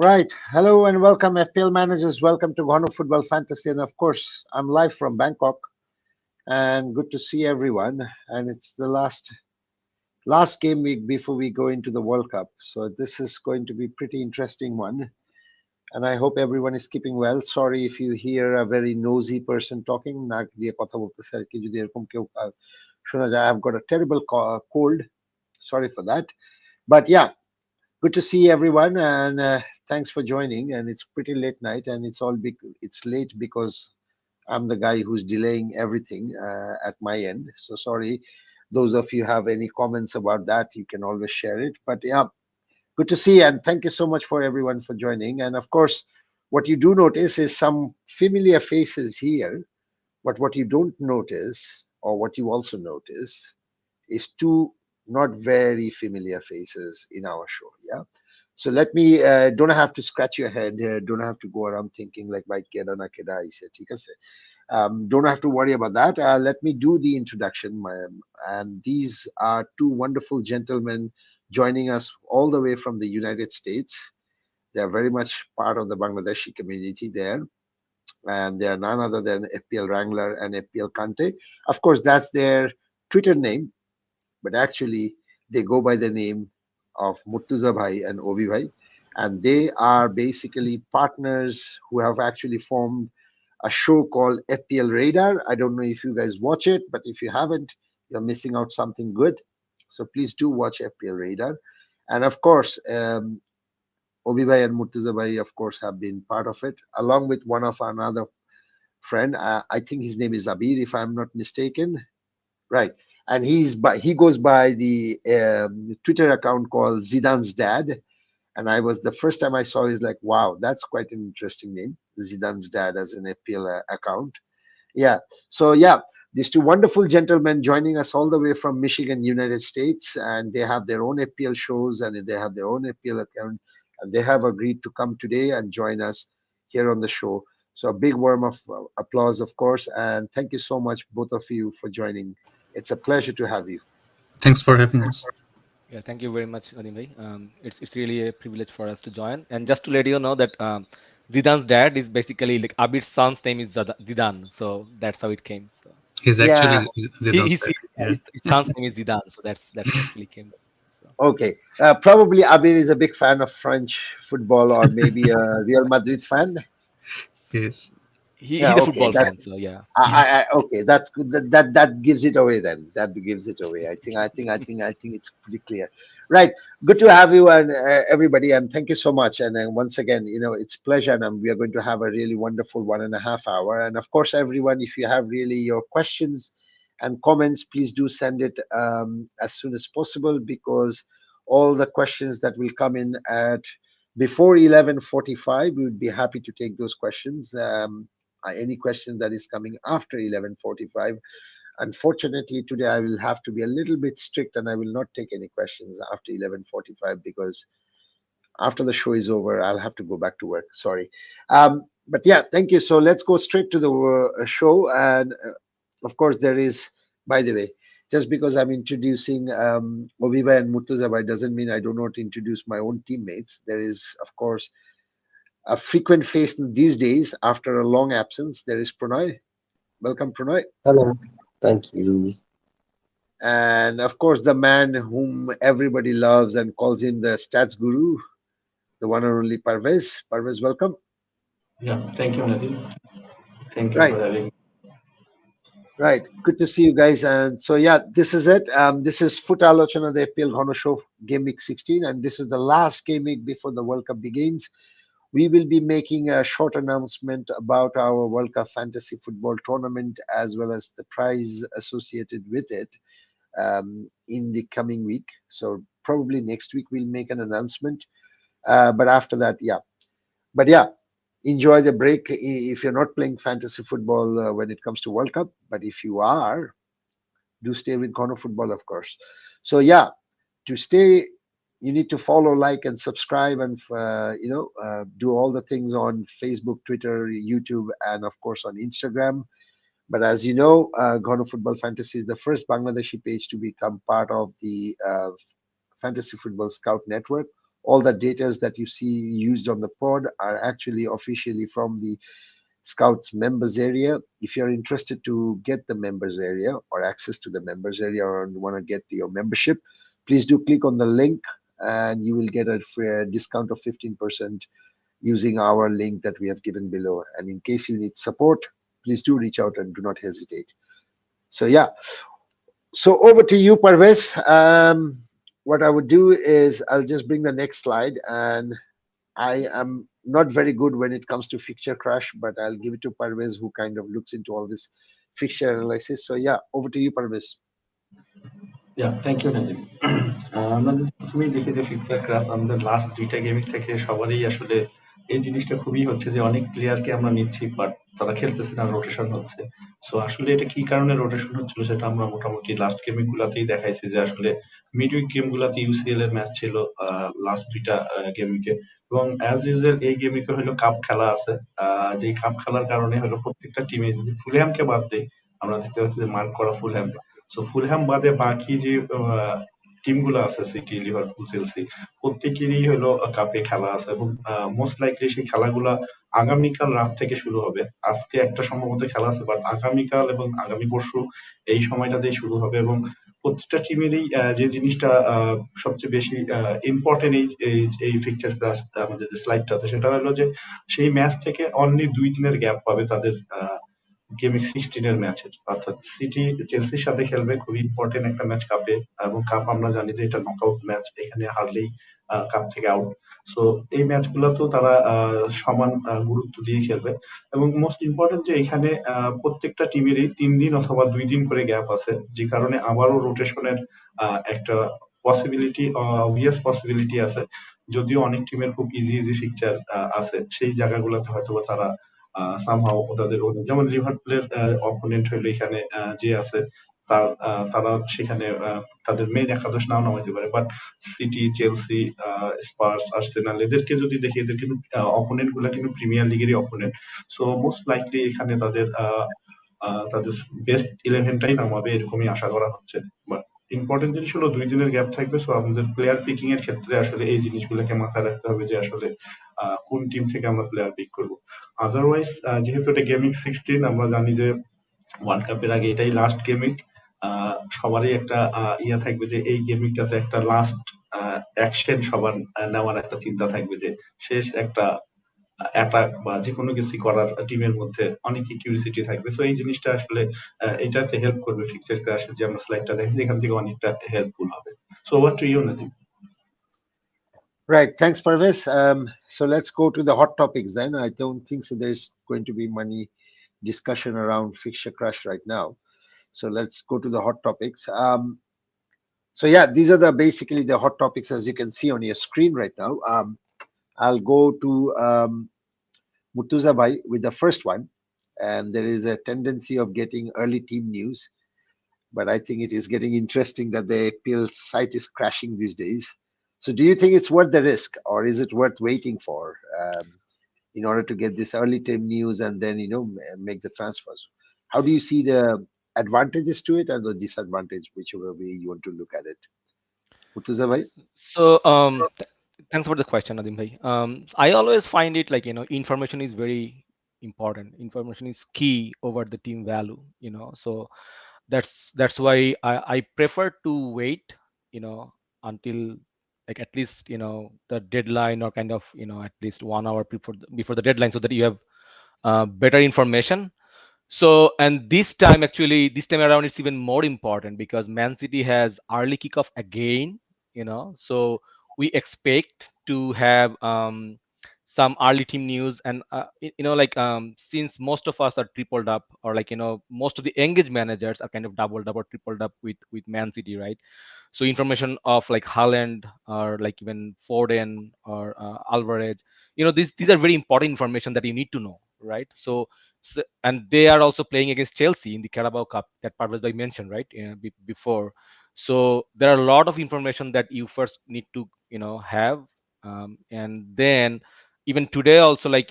Right. Hello and welcome, FPL managers. Welcome to Ghana Football Fantasy. And of course, I'm live from Bangkok and good to see everyone. And it's the last game week before we go into the World Cup. So this is going to be pretty interesting one. And I hope everyone is keeping well. Sorry if you hear a very nosy person talking. নাক দিয়ে কথা বলতেছে আর কি, যদি এরকম কেউ শোনা যায়, I've got a terrible cold. Sorry for that. But yeah, good to see everyone, and thanks for joining. And it's pretty late night, and it's late because I'm the guy who's delaying everything at my end. So sorry. Those of you have any comments about that, you can always share it. But yeah, good to see, and thank you so much for everyone for joining. And of course, what you do notice is some familiar faces here. But what you don't notice, or what you also notice, is two not very familiar faces in our show. Yeah. So let me, don't have to scratch your head, don't have to go around thinking like, "Bhai, keda na keda aise," theek ase. Don't have to worry about that. Let me do the introduction. And these are two wonderful gentlemen joining us all the way from the United States. They are very much part of the Bangladeshi community there. And they are none other than FPL Wrangler and FPL Kante. Of course, that's their Twitter name, but actually they go by the name of Murtuza Bhai and Obi Bhai. And they are basically partners who have actually formed a show called FPL Radar. I don't know if you guys watch it, but if you haven't, you're missing out something good. So please do watch FPL Radar. And of course, Obi Bhai and Murtuza Bhai, of course, have been part of it, along with one of another friend. I think his name is Abir, if I'm not mistaken. Right. And he goes by the Twitter account called Zidane's Dad. And the first time I saw is like, wow, that's quite an interesting name, Zidane's Dad, as an FPL account. Yeah. So yeah, these two wonderful gentlemen joining us all the way from Michigan, United States, and they have their own FPL shows and they have their own FPL account. And they have agreed to come today and join us here on the show. So a big warm of applause, of course, and thank you so much, both of you, for joining. It's a pleasure to have you. Thanks for having us. Yeah, thank you very much, Nadim bhai. It's really a privilege for us to join. And just to let you know that Zidane's dad is basically like Abid's son's name is Zidane, so that's how it came. So He's Yeah. actually Zidane's his, dad. Yeah. his son's name is Zidane, so that's actually came. So Okay. Probably Abir is a big fan of French football, or maybe a Real Madrid fan. Yes. Yeah. he's a Okay. football fan, so yeah. Okay, that's good. That gives it away then. That gives it away. I think it's pretty clear. Right. Good to have you and everybody, and thank you so much. And once again, it's pleasure, and we are going to have a really wonderful 1.5 hour. And of course, everyone, if you have really your questions and comments, please do send it as soon as possible, because all the questions that will come in at before 11:45, we would be happy to take those questions. Any question that is coming after 11:45, unfortunately today I will have to be a little bit strict, and I will not take any questions after 11:45, because after the show is over I'll have to go back to work. Sorry. But yeah, thank you. So let's go straight to the show. And of course, there is, by the way, just because I'm introducing Obiba and Murtuza doesn't mean I do not introduce my own teammates. There is, of course, a frequent face these days after a long absence. There is Pranay. Welcome, Pranay. Hello, thank you. And of course, the man whom everybody loves and calls him the stats guru, the one and only Parvez. Parvez, welcome. Yeah, thank you, Nadim. Thank you Right, for having. right. Good to see you guys. And so, yeah, this is it. This is Footalochona, the FPL Ghana show, game week 16. And this is the last game week before the World Cup begins. We will be making a short announcement about our World Cup Fantasy Football Tournament, as well as the prize associated with it, in the coming week. So probably next week we'll make an announcement. But after that, yeah. But yeah, enjoy the break if you're not playing fantasy football when it comes to World Cup. But if you are, do stay with Ghana football, of course. So yeah, to stay, you need to follow, like, and subscribe, and do all the things on Facebook, Twitter, YouTube, and of course on Instagram. But as you know, Ghana Football Fantasy is the first Bangladeshi page to become part of the Fantasy Football Scout Network, all the data that you see used on the pod are actually officially from the Scouts members area. If you're interested to get the members area or access to the members area or want to get your membership, please do click on the link and you will get a free discount of 15% using our link that we have given below. And in case you need support, please do reach out and do not hesitate. So yeah, so over to you, Parvez. What I would do is I'll just bring the next slide, and I am not very good when it comes to fixture crash, but I'll give it to Parvez, who kind of looks into all this fixture analysis. So yeah, over to you, Parvez. Thank you Nazim. আমরা প্রথমেই দেখি যে fixture ক্রাশ আমাদের last দুইটা gaming থেকে সবারই আসলে এই জিনিসটা খুবই হচ্ছে যে অনেক প্লেয়ারকে আমরা নিচ্ছি বাট তারা খেলতেছে না, রোটেশন হচ্ছে। সো আসলে এটা কি কারণে রোটেশন হচ্ছিল সেটা আমরা মোটামুটি লাস্ট গেমিং গুলাতেই দেখাইছি যে আসলে মিডউইক গেম গুলাতে ইউসিএল এর ম্যাচ ছিল লাস্ট দুইটা গেমিংকে, এবং অ্যাজ ইউজুয়াল এই গেমিংকে হলো কাপ খেলা আছে। যে কাপ খেলার কারণে হলো প্রত্যেকটা টিমে, যদি ফুলহ্যামকে বাদ দেই, আমরা দেখতে পাচ্ছি যে মার্ক করা ফুলহ্যাম, সো ফুলহ্যাম বাদে বাকি যে টিমগুলো আছে, সিটি, লিভারপুল, চেলসি, প্রত্যেকেরই হলো কাপে খেলা আছে এবং মোস্ট লাইকলি সেই খেলাগুলা আগামীকাল রাত থেকে শুরু হবে। আজকে একটা সম্ভবত খেলা আছে, বাট আগামীকাল এবং আগামী পরশু এই সময়টাতেই শুরু হবে। এবং প্রত্যেকটা টিমেরই যে জিনিসটা সবচেয়ে বেশি ইম্পর্টেন্ট এই ফিকচার ক্লাস আমাদের যে স্লাইডটাতে, সেটা হলো যে সেই ম্যাচ থেকে অনলি 2 দিনের গ্যাপ পাবে তাদের গেমিং 16 এর ম্যাচের, অর্থাৎ সিটি চেলসির সাথে খেলবে, খুবই ইম্পর্টেন্ট একটা ম্যাচ কাপে, এবং কাপ আমরা জানি যে এটা নকআউট ম্যাচ, এখানে হারলেই কাপ থেকে আউট। সো এই ম্যাচগুলোতেও তারা সমান গুরুত্ব দিয়ে খেলবে। এবং মোস্ট ইম্পর্টেন্ট যে এখানে প্রত্যেকটা টিমেরই 3 দিন অথবা 2 দিন করে গ্যাপ আছে, যে কারণে আবারও রোটেশনের একটা পসিবিলিটি, অবভিয়াস পসিবিলিটি আছে। যদিও অনেক টিমের খুব ইজি ফিকচার আছে, সেই জায়গাগুলোতে হয়তো তারা সামহাও তাদের, যেমন লিভারপুলের অপোনেন্ট হইলো এখানে যে আছে তারা সেখানে তাদের মেইন একাদশ নাও নামাইতে পারে, but City, Chelsea, Spurs, Arsenal এদেরকে যদি দেখি, এদের কিন্তু অপোনেন্ট গুলা কিন্তু প্রিমিয়ার লিগেরই অপোনেন্ট। সো মোস্ট লাইকলি এখানে তাদের তাদের বেস্ট 11টাই নামাবে, এরকমই আশা করা হচ্ছে। বাট ইম্পর্টেন্ট জিনিস হলো 2 দিনের গ্যাপ থাকবে। সো আমাদের প্লেয়ার পিকিং এর ক্ষেত্রে আসলে এই জিনিসগুলোকে মাথায় রাখতে হবে যে আসলে কোন টিম থেকে আমরা প্লেয়ার পিক করব। আদারওয়াইজ যেহেতু এটা গেমিং 16, আমরা জানি যে ওয়ার্ল্ড কাপের আগে এটাই লাস্ট গেমিং। সবারই একটা ইয়া থাকবে যে এই গেমিংটাতে একটা লাস্ট অ্যাকশন সবার নেওয়ার একটা চিন্তা থাকবে, যে শেষ একটা অ্যাটাক বা যে কোনো কিছু করার টিমের মধ্যে অনেক কিউরিসিটি থাকবে। সো এই জিনিসটা আসলে এটাতে হেল্প করবে ফিকচার ক্রাশের, যে আমরা স্লাইডটা দেখি এখান থেকে অনেকটা হেল্পফুল হবে। So over to you Nadim. Right, thanks, Parvez. So let's go to the hot topics then. I don't think so there's going to be many discussion around fixture crash right now. So let's go to the hot topics. So yeah, these are basically the hot topics as you can see on your screen right now. I'll go to Murtuza Bhai with the first one, and there is a tendency of getting early team news, but I think it is getting interesting that the APL site is crashing these days. So do you think it's worth the risk, or is it worth waiting for in order to get this early team news and then make the transfers? How do you see the advantages to it and the disadvantage, whichever way you want to look at it? Murtuza Bhai? So thanks for the question, Nadim bhai. I always find it like, information is very important. Information is key over the team value, so that's why I prefer to wait, until like at least, the deadline, or kind of, at least 1 hour before the deadline, so that you have better information. So, and this time around, it's even more important because Man City has early kickoff again, so we expect to have some early team news. And like, since most of us are tripled up, or like, most of the engaged managers are kind of doubled up or tripled up with Man City, right? So information of like Haaland, or like even Foden, or Alvarez, these are very important information that you need to know, right? So, and they are also playing against Chelsea in the Carabao Cup that Parvez bhai mentioned, right, before. So there are a lot of information that you first need to have, and then even today also, like,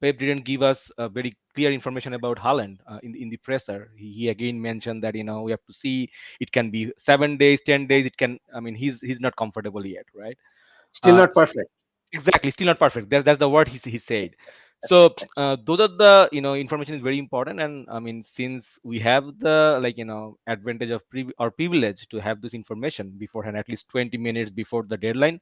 Pep didn't give us a very clear information about Haaland in the presser. He again mentioned that we have to see, it can be 7 days, 10 days, it can, I mean, he's not comfortable yet, right? Still not perfect. Exactly, still not perfect. That's the word he said. So those are the information is very important. And I mean, since we have the advantage of or privilege to have this information beforehand, at least 20 minutes before the deadline,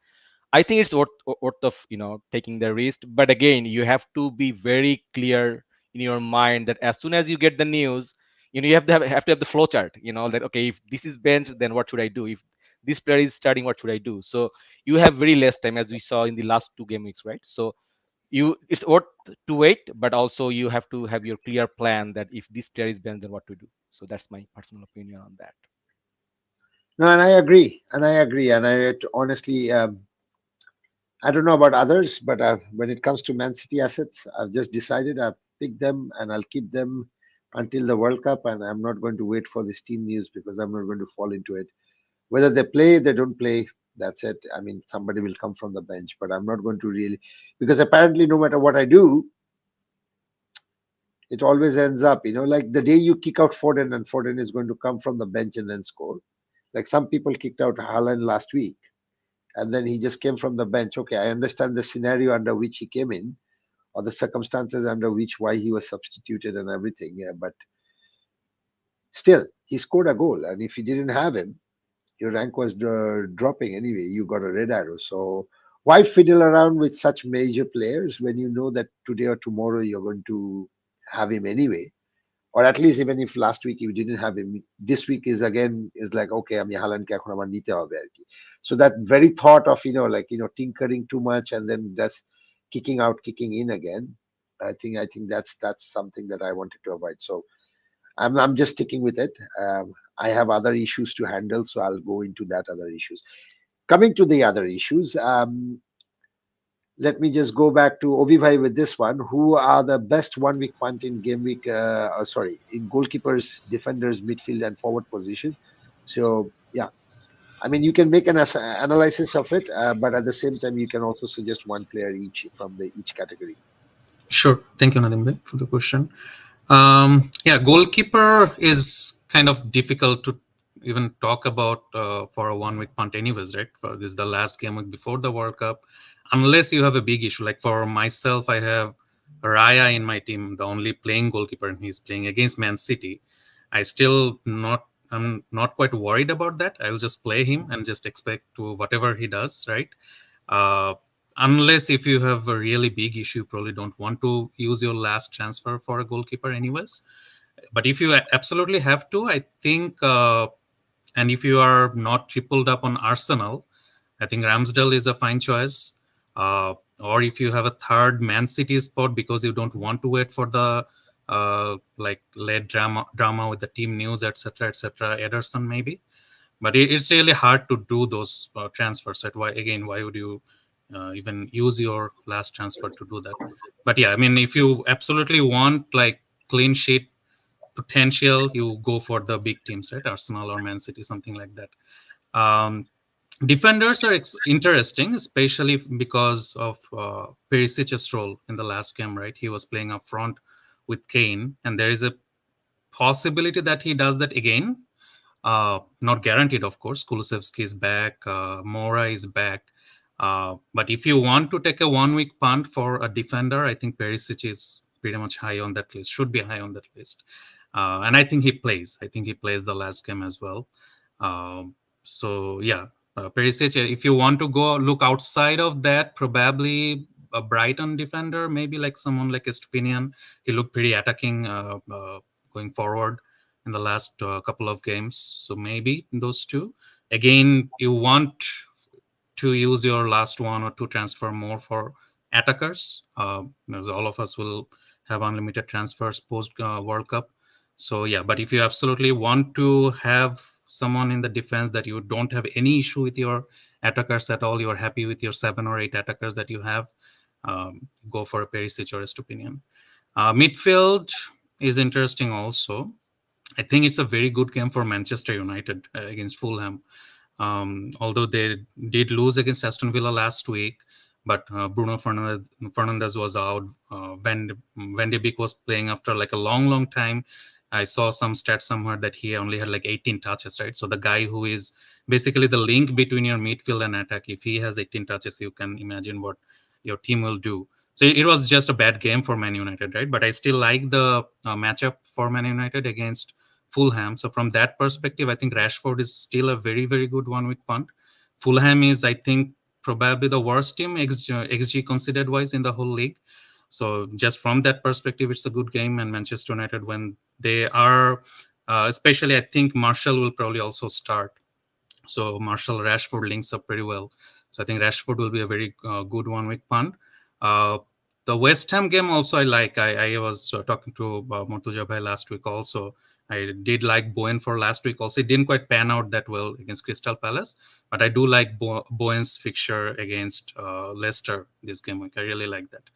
I think it's worth of taking the risk. But again, you have to be very clear in your mind that as soon as you get the news, you have the flow chart. That okay, if this is bench, then what should I do? If this player is starting, what should I do? So you have very less time, as we saw in the last 2 game weeks, right? So it's worth to wait, but also you have to have your clear plan that if this player is benched, then what to do. So that's my personal opinion on that. No, and I agree, and honestly, I don't know about others, but when it comes to Man City assets, I've just decided I've picked them and I'll keep them until the World Cup, and I'm not going to wait for this team news because I'm not going to fall into it. Whether they play, they don't play, that's it. I mean, somebody will come from the bench, but I'm not going to really, because apparently, no matter what I do, it always ends up, like the day you kick out Foden and Foden is going to come from the bench and then score. Like some people kicked out Haaland last week and then he just came from the bench. Okay, I understand the scenario under which he came in or the circumstances under which why he was substituted and everything. Yeah, but still, he scored a goal. And if you didn't have him, your rank was dropping anyway. You got a red arrow. So why fiddle around with such major players when you know that today or tomorrow you're going to have him anyway? Or at least even if last week you didn't have him, this week is like, okay, আমি হালানকে এখন আমার নিতে হবে আর কি. So that very thought of tinkering too much and then just kicking out, kicking in again, I think that's something that I wanted to avoid. So I'm just sticking with it. I have other issues to handle, so I'll go into that other issues. Coming to the other issues, let me just go back to Obi Bhai with this one. Who are the best 1 week punt in game week? In goalkeepers, defenders, midfield, and forward position. So yeah, I mean you can make an analysis of it, but at the same time you can also suggest one player each from each category. Sure. Thank you, Nadim bhai, for the question. Yeah, goalkeeper is kind of difficult to even talk about for a 1 week punt anyways, right? This is the last game week before the World Cup. Unless you have a big issue. Like for myself, I have Raya in my team, the only playing goalkeeper, and he's playing against Man City. I'm not quite worried about that. I'll just play him and just expect to whatever he does, right? Uh, unless if you have a really big issue, you probably don't want to use your last transfer for a goalkeeper anyways. But if you absolutely have to, I think, and if you are not tripled up on Arsenal, I think Ramsdale is a fine choice. Or if you have a third Man City spot because you don't want to wait for the late drama with the team news, etc., Ederson maybe. But it's really hard to do those transfers. Right? Why would you even use your last transfer to do that? But yeah, I mean, if you absolutely want like clean sheet potential, you go for the big teams, right? Arsenal or Man City, something like that. Defenders are interesting, especially because of Perisic's role in the last game, right? He was playing up front with Kane, and there is a possibility that he does that again. Not guaranteed, of course. Kulusevski is back, Mora is back. But if you want to take a 1 week punt for a defender, I think Perisic is pretty much high on that list, should be high on that list. And I think he plays. I think he plays the last game as well. So yeah, Perisic, if you want to go look outside of that, probably a Brighton defender, maybe like someone like Estupinian. He looked pretty attacking going forward in the last couple of games. So maybe those two. Again, you want to use your last 1 or 2 transfer more for attackers. Because all of us will have unlimited transfers post World Cup. So yeah, but if you absolutely want to have someone in the defense that you don't have any issue with your attackers at all, you're happy with your 7 or 8 attackers that you have, go for a Perisic or Estupinian. Midfield is interesting also. I think it's a very good game for Manchester United against Fulham. Although they did lose against Aston Villa last week, but Bruno Fernandes was out. Van de Beek was playing after like a long time. I saw some stats somewhere that he only had like 18 touches, right? So the guy who is basically the link between your midfield and attack, if he has 18 touches, you can imagine what your team will do. So it was just a bad game for Man United, right? But I still like the matchup for Man United against Fulham. So from that perspective, I think Rashford is still a very, very good one-week punt. Fulham is, I think, probably the worst team XG considered wise in the whole league. So just from that perspective, it's a good game. And Manchester United, when they are, especially I think Martial will probably also start. So Martial Rashford links up pretty well. So I think Rashford will be a very good one-week punt. Uh, the West Ham game also I like. I was talking to Murtuza Bhai last week also. I did like Bowen for last week also. It didn't quite pan out that well against Crystal Palace, but I do like Bowen's fixture against Leicester this game week. I really like that.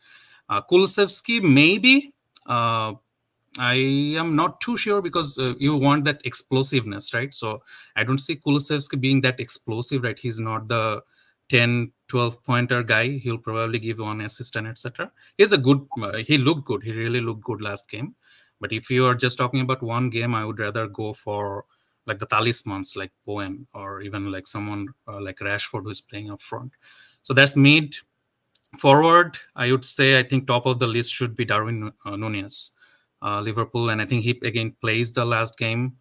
Kulusevski, maybe. I am not too sure because you want that explosiveness, right? So I don't see Kulusevski being that explosive, right? He's not the 10, 12 pointer guy. He'll probably give one assist and etc. He's a good, he looked good. He really looked good last game. But if you are just talking about one game, I would rather go for like the talismans like Bowen or even like someone like Rashford who's playing up front. So that's mid. Forward, I would say I think top of the list should be Darwin Nunez, Liverpool, and I think he again plays the last game.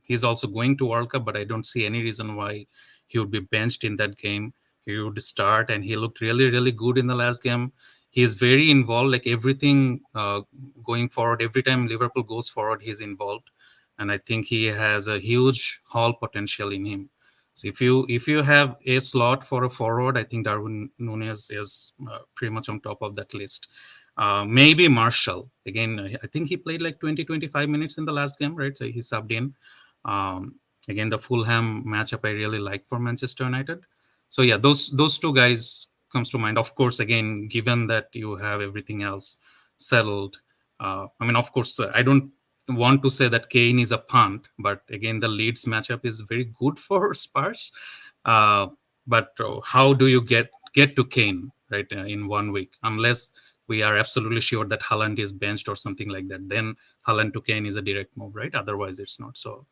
He's also going to World Cup, but I don't see any reason why he would be benched in that game. He would start, and he looked really, really good in the last game. He is very involved, like everything going forward. Every time Liverpool goes forward, he's involved, and I think he has a huge haul potential in him. So if you have a slot for a forward, I think Darwin Nunez is pretty much on top of that list. Maybe Marshall. Again, I think he played like 20, 25 minutes in the last game, right? So he subbed in. Again, the Fulham matchup I really like for Manchester United. So yeah, those two guys comes to mind. Of course, again, given that you have everything else settled, I mean, of course, I don't want to say that Kane is a punt, but again, the Leeds matchup is very good for Spurs. But how do you get to Kane, right, in 1 week? Unless we are absolutely sure that Haaland is benched or something like that, then Haaland to Kane is a direct move, right? Otherwise, it's not. So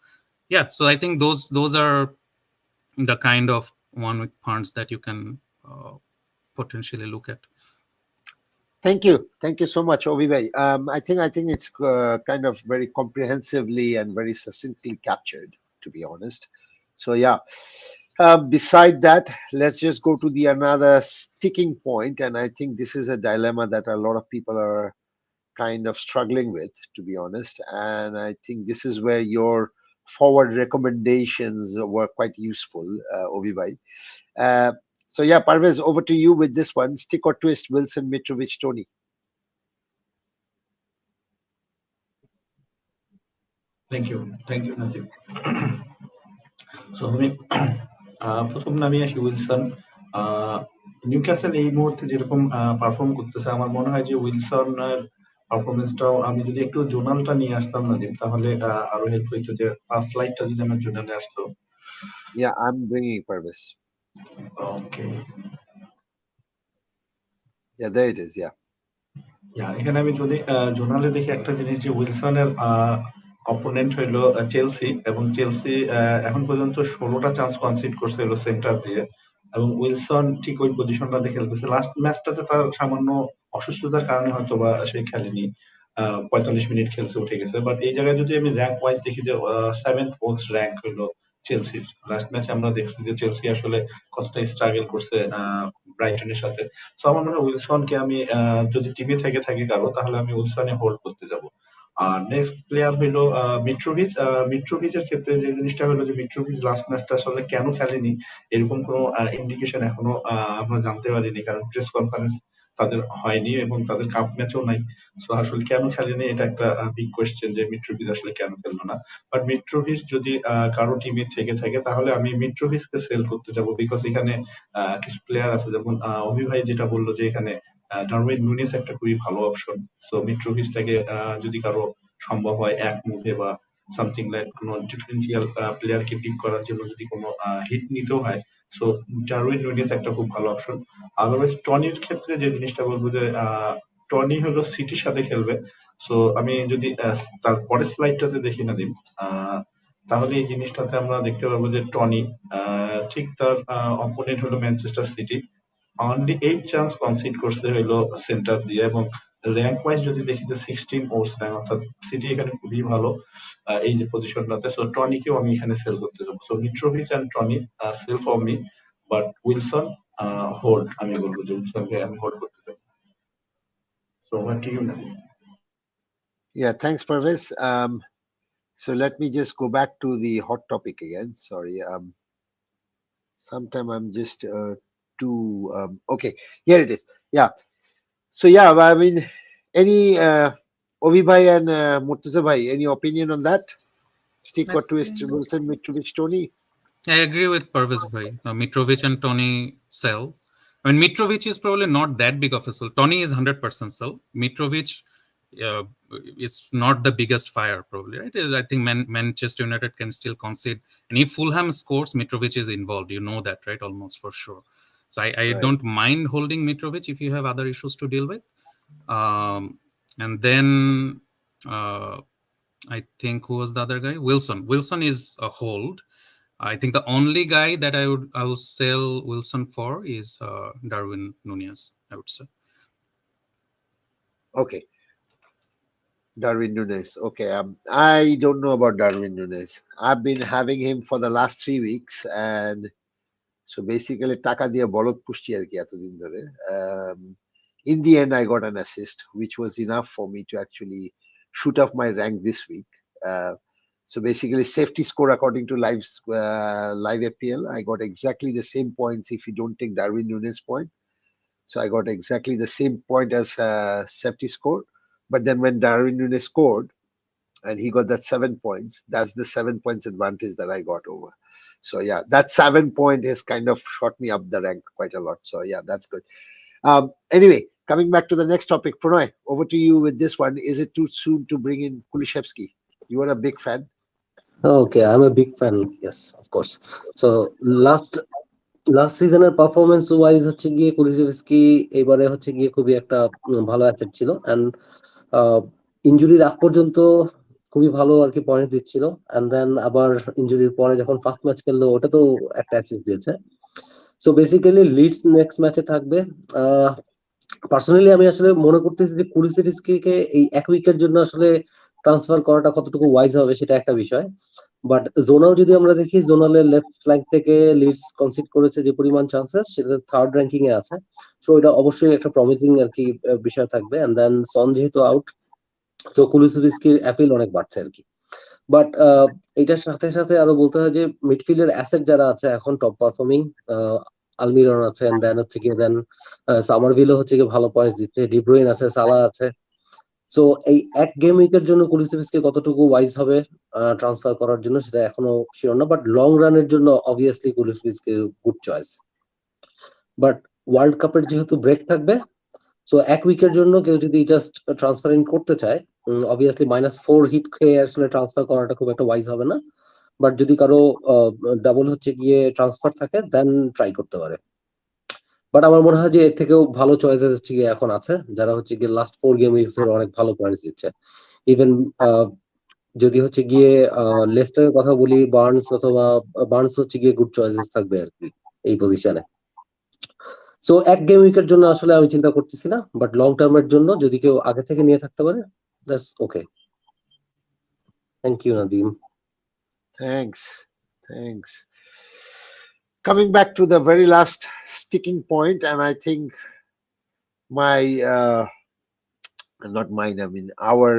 yeah, so I think those are the kind of 1 week punts that you can potentially look at. Thank you so much, Obi. I think it's kind of very comprehensively and very succinctly captured, to be honest. So yeah. Beside that, let's just go to the another sticking point, and I think this is a dilemma that a lot of people are kind of struggling with, to be honest. And I think this is where your forward recommendations were quite useful, Obi. So yeah, Parvez, over to you with this one. Stick or twist, Wilson, Mitrovic, Tony. Thank you, Najib. So আমি প্রথম নামে আসি Wilson. Newcastle এই মুহূর্তে যেরকম perform করতেছে, আমার মনে হয় যে উইলসনের পারফরমেন্সটাও আমি যদি একটু জোনালটা নিয়ে আসতাম নাজিম, তাহলে আরো হেল্প হইতো। যে ফার্স্ট স্লাইডটা যদি আমার জোনালে আসতো। Yeah, I'm bringing Parvez. Okay. Yeah, there it is. Yeah. এখানে আমি যদি জোনালে দেখি একটা জিনিস, যে উইলসনের অপোনেন্ট হইলো চেলসি, এবং চেলসি এখন পর্যন্ত 16টা চান্স কনসিড করছে হলো সেন্টার দিয়ে, এবং উইলসন ঠিক ওই পজিশনটাতে খেলতেছে। লাস্ট ম্যাচটাতে তার সামান্য অসুস্থতার কারণে হয়তো বা সে খেলেনি, 45 মিনিট খেলছে, উঠে গেছে। বাট এই জায়গায় যদি আমি র্যাঙ্ক ওয়াইজ দেখি, যে 7th মোস্ট র্যাঙ্ক হইলো চেলসির। লাস্ট ম্যাচে আমরা দেখছি যে চেলসি আসলে কতটা স্ট্রাগল করছে ব্রাইটনের সাথে। সো আমার মনে হয় উইলসনকে আমি যদি টিমে থেকে থাকি কারো, তাহলে আমি উইলসনে হোল্ড করতে যাব। আর নেক্সট প্লেয়ার হইলো মিট্রোভিচ। মিট্রোভিচের ক্ষেত্রে যে জিনিসটা হলো, যে মিট্রোভিচ লাস্ট ম্যাচটা আসলে কেন খেলেনি, এরকম কোনো ইন্ডিকেশন এখনো আমরা জানতে পারিনি, কারণ প্রেস কনফারেন্স তাদের হয়নি এবং তাদের কাপ ম্যাচও নাই। সো আসলে কেন খেলেনি, এটা একটা বিগ কোয়েশ্চেন, যে মিট্রোভিচ আসলে কেন খেললো না। বাট মিট্রোভিচ যদি কারো টিমে থেকে থাকে, তাহলে আমি মিট্রোভিচকে সেল করতে যাব, বিকজ এখানে কিছু প্লেয়ার আছে, যেমন অভি ভাই যেটা বললো, যে এখানে ডারউইন নুনেজ একটা খুবই ভালো অপশন। সো মিট্রোভিচটাকে যদি কারো সম্ভব হয় এক মুভে বা সামথিং লাইক কোনো ডিফারেন্সিয়াল প্লেয়ারকে পিক করার জন্য যদি কোনো হিট নিতেও হয়, সো ডারউইন নুনেজ একটা খুব ভালো অপশন। আদারওয়াইজ টনির ক্ষেত্রে যে জিনিসটা বলবো, যে টনি হলো সিটির সাথে খেলবে। সো আমি যদি তার পরের স্লাইডটাতে দেখি নাদিম, তাহলে এই জিনিসটাতে আমরা দেখতে পাবো যে টনি ঠিক তার অপোনেন্ট হলো Manchester city, only 8 chance concede করছে হলো সেন্টার দিয়ে, এবং র্যাঙ্ক ওয়াইজ যদি দেখি যে 16 ওভার্স র্যাঙ্ক, অর্থাৎ সিটি এখানে খুবই ভালো এই যে পজিশনটাতে। সো টনিকেও আমি এখানে সেল করতে যাবো। So Mitrovic and Tony sell for me, but Wilson hold. আমি বলবো যে উইলসনকে আমি হোল্ড করতে চাই। So over to you Nadeem. Yeah, thanks, Parvez. So let me just go back to the hot topic again. Sorry. Sometime I'm just too okay. Here it is. Yeah. So yeah, I mean, any Ovi bhai and Murtaza bhai, any opinion on that? Stick or twist, Wilson, Mitrovic, Tony? I agree with Parvez bhai. Mitrovic and Tony sell. I mean, Mitrovic is probably not that big of a sell. Tony is 100% sell. Mitrovic uh, is not the biggest fire, probably, right? I think Manchester United can still concede. And if Fulham scores, Mitrovic is involved. You know that, right? Almost for sure. So I Right. don't mind holding Mitrovic if you have other issues to deal with. And then I think who was the other guy? Wilson. Wilson is a hold. I think the only guy that I will sell Wilson for is Darwin Nunez, I would say. Okay. Darwin Nunes. Okay. I don't know about Darwin Nunes. I've been having him for the last 3 weeks, and so basically, টাকা দিয়ে বলদ পুষছি আর কি এতদিন ধরে. In the end, I got an assist, which was enough for me to actually shoot up my rank this week. So basically, safety score according to live FPL, I got exactly the same points if you don't take Darwin Nunes point. So I got exactly the same point as safety score. But then when Darwin Nunes scored and he got that 7 points, that's the 7 points advantage that I got over. So yeah, that 7 point has kind of shot me up the rank quite a lot. So yeah, that's good. Anyway, coming back to the next topic, Pranay, over to you with this one. Is it too soon to bring in Kulishevsky? You are a big fan. Okay, I'm a big fan. Yes, of course. So last সিজনের performance wise হচ্ছে গিয়ে কুলিসেভস্কি এবারে হচ্ছে গিয়ে খুবই একটা ভালো asset ছিল, অ্যান্ড ইনজুরির আগ পর্যন্ত খুবই ভালো আর কি পয়েন্ট দিচ্ছিল, অ্যান্ড দেন আবার ইনজুরির পরে যখন ফার্স্ট ম্যাচ খেললো ওটা তো একটা অ্যাসিস্ট দিয়েছে। সো বেসিক্যালি লিডস নেক্সট ম্যাচে থাকবে। পার্সোনালি আমি আসলে মনে করতেছি যে কুলিসেভস্কিকে এই এক উইকের জন্য আসলে ট্রান্সফার করাটা কতটুকু ওয়াইজ হবে সেটা একটা বিষয়। বাট জোনাল যদি আমরা দেখি, জোনালের লেফট ফ্ল্যাঙ্ক থেকে লিডস কনসিড করেছে যে পরিমাণ চান্সেস, সেটা থার্ড র্যাঙ্কিং এ আছে। সো এটা অবশ্যই একটা প্রমিসিং আর কি বিষয় থাকবে। এন্ড দেন সন যেহেতু আউট, সো কুলিসেভস্কির অ্যাপিল অনেক বাড়ছে আর কি। বাট এটার সাথে সাথে আরো বলতে হয় যে মিডফিল্ডের অ্যাসেট যারা আছে এখন টপ পারফর্মিং, আলমিরন আছে, এন্ড দেন হচ্ছে কি দেন সামারভিলও হচ্ছে কি ভালো পয়েন্টস দিচ্ছে, ডিব্রুইন আছে, সালা আছে। সো এই এক গেম উইকের জন্য কুলিসেভস্কি কতটুকু ওয়াইজ হবে ট্রান্সফার করার জন্য সেটা এখনো শিওর না, বাট লং রানের জন্য obviously Kulusevski good choice. But world কাপের যেহেতু ব্রেক থাকবে, সো এক উইকের জন্য কেউ যদি জাস্ট ট্রান্সফার ইন করতে চায়, অবভিয়াসলি -4 হিট খেয়ে আসলে ট্রান্সফার করাটা খুব একটা ওয়াইজ হবে না। বাট যদি কারো ডাবল হচ্ছে গিয়ে ট্রান্সফার থাকে দেন ট্রাই করতে পারে। বাট আমার মনে হয় যে এর থেকেও ভালো চয়েসেস হচ্ছে গিয়ে এখন আছে, যারা হচ্ছে গিয়ে লাস্ট 4 গেম উইকের অনেক ভালো পয়েন্টস দিচ্ছে। ইভেন যদি হচ্ছে গিয়ে লেস্টারের কথা বলি, বার্নস হচ্ছে গিয়ে গুড চয়েসেস থাকবে আর কি এই পজিশনে। সো এক গেম উইকের জন্য আসলে আমি চিন্তা করতেছি না, বাট লং টার্মের জন্য যদি কেউ আগে থেকে নিয়ে থাকতে পারে, that's okay. Thank you Nadim. Thanks. Coming back to the very last sticking point, and I think my not mine, I mean our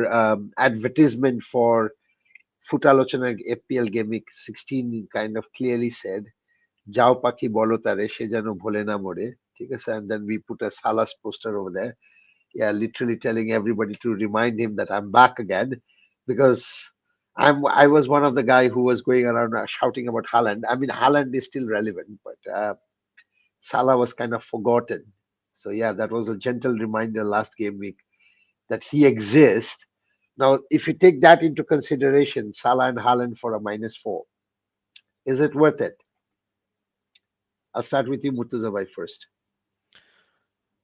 advertisement for Footalochona FPL Game Week 16 kind of clearly said, "Jao Paki bolo tare she jano bhole na more." ঠিক আছে? And then we put a Salas poster over there. Yeah, literally telling everybody to remind him that I'm back again, because I was one of the guy who was going around shouting about Haaland. I mean, Haaland is still relevant, but Salah was kind of forgotten. So yeah, that was a gentle reminder last game week that he exists. Now, if you take that into consideration, Salah and Haaland for a -4, is it worth it? I'll start with you, Murtaza bhai, first.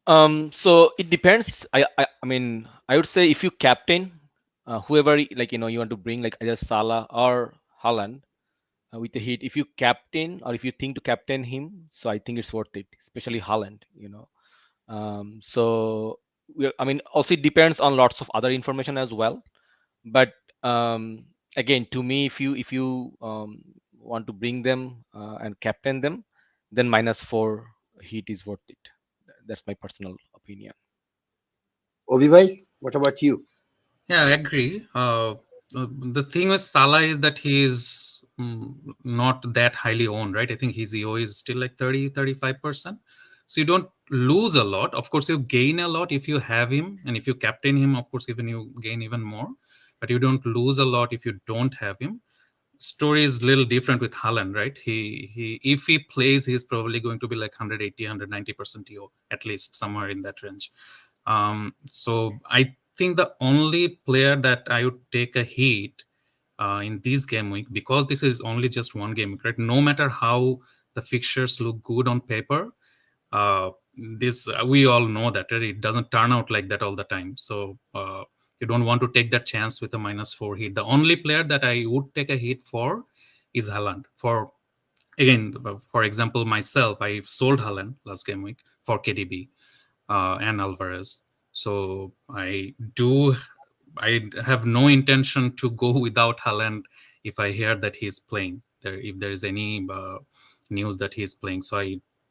So it depends. I mean, I would say if you captain whoever you want to bring, like either Salah or Haaland with a hit. If you captain or if you think to captain him, so I think it's worth it, especially Haaland. So I mean, also it depends on lots of other information as well. But again, to me, if you want to bring them and captain them, then -4 heat is worth it. That's my personal opinion. Obi bhai, what about you? Yeah, I agree. The thing with Salah is that he is not that highly owned, right? I think his EO is still like 30-35%. So you don't lose a lot. Of course, you gain a lot if you have him. And if you captain him, of course, even you gain even more. But you don't lose a lot if you don't have him. Story is a little different with Haaland, right? He if he plays, he's probably going to be like 180, 190% EO, at least somewhere in that range. So I think the only player that I would take a hit in this game week, because this is only just one game week, right? No matter how the fixtures look good on paper, this we all know that, right? It doesn't turn out like that all the time. So you don't want to take that chance with a -4 hit. The only player that I would take a hit for is Haaland. For example, myself, I sold Haaland last game week for KDB and Alvarez. So I have no intention to go without Haaland if I hear that he's playing. If there is any news that he's playing, so I